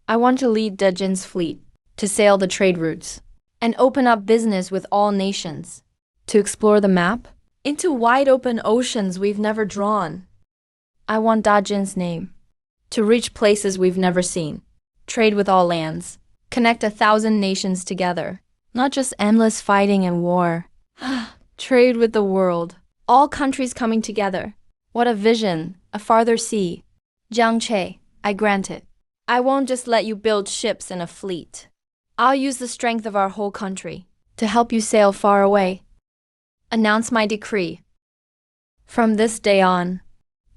I want to lead Dejin's fleet to sail the trade routes and open up business with all nations, to explore the map into wide open oceans we've never drawn. I want Dajin's name to reach places we've never seen, trade with all lands, connect 1,000 nations together, not just endless fighting and war. Trade with the world, all countries coming together. What a vision, a farther sea. Jiang Che, I grant it. I won't just let you build ships and a fleet. I'll use the strength of our whole country to help you sail far away. Announce my decree. From this day on,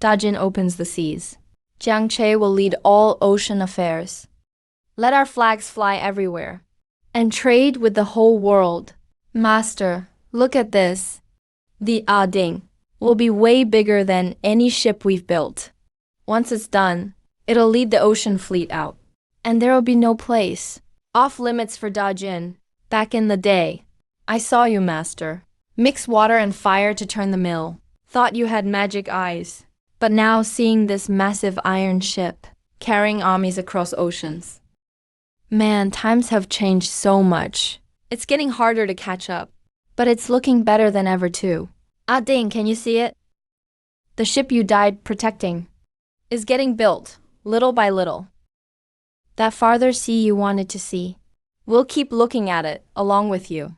Dajin opens the seas. Jiang Che will lead all ocean affairs. Let our flags fly everywhere and trade with the whole world. Master, look at this. The Ding will be way bigger than any ship we've built. Once it's done, it'll lead the ocean fleet out, and there'll be no place off limits for Dajin. Back in the day, I saw you, Master. Mix water and fire to turn the mill. Thought you had magic eyes. But now seeing this massive iron ship carrying armies across oceans. Man, times have changed so much. It's getting harder to catch up, but it's looking better than ever too. Ding, can you see it? The ship you died protecting is getting built, little by little. That farther sea you wanted to see, we'll keep looking at it along with you.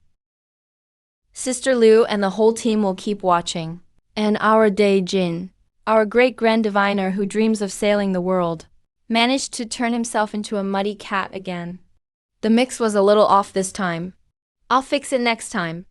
Sister Liu and the whole team will keep watching. And our Dai Jin, our great grand diviner who dreams of sailing the world, managed to turn himself into a muddy cat again. The mix was a little off this time. I'll fix it next time.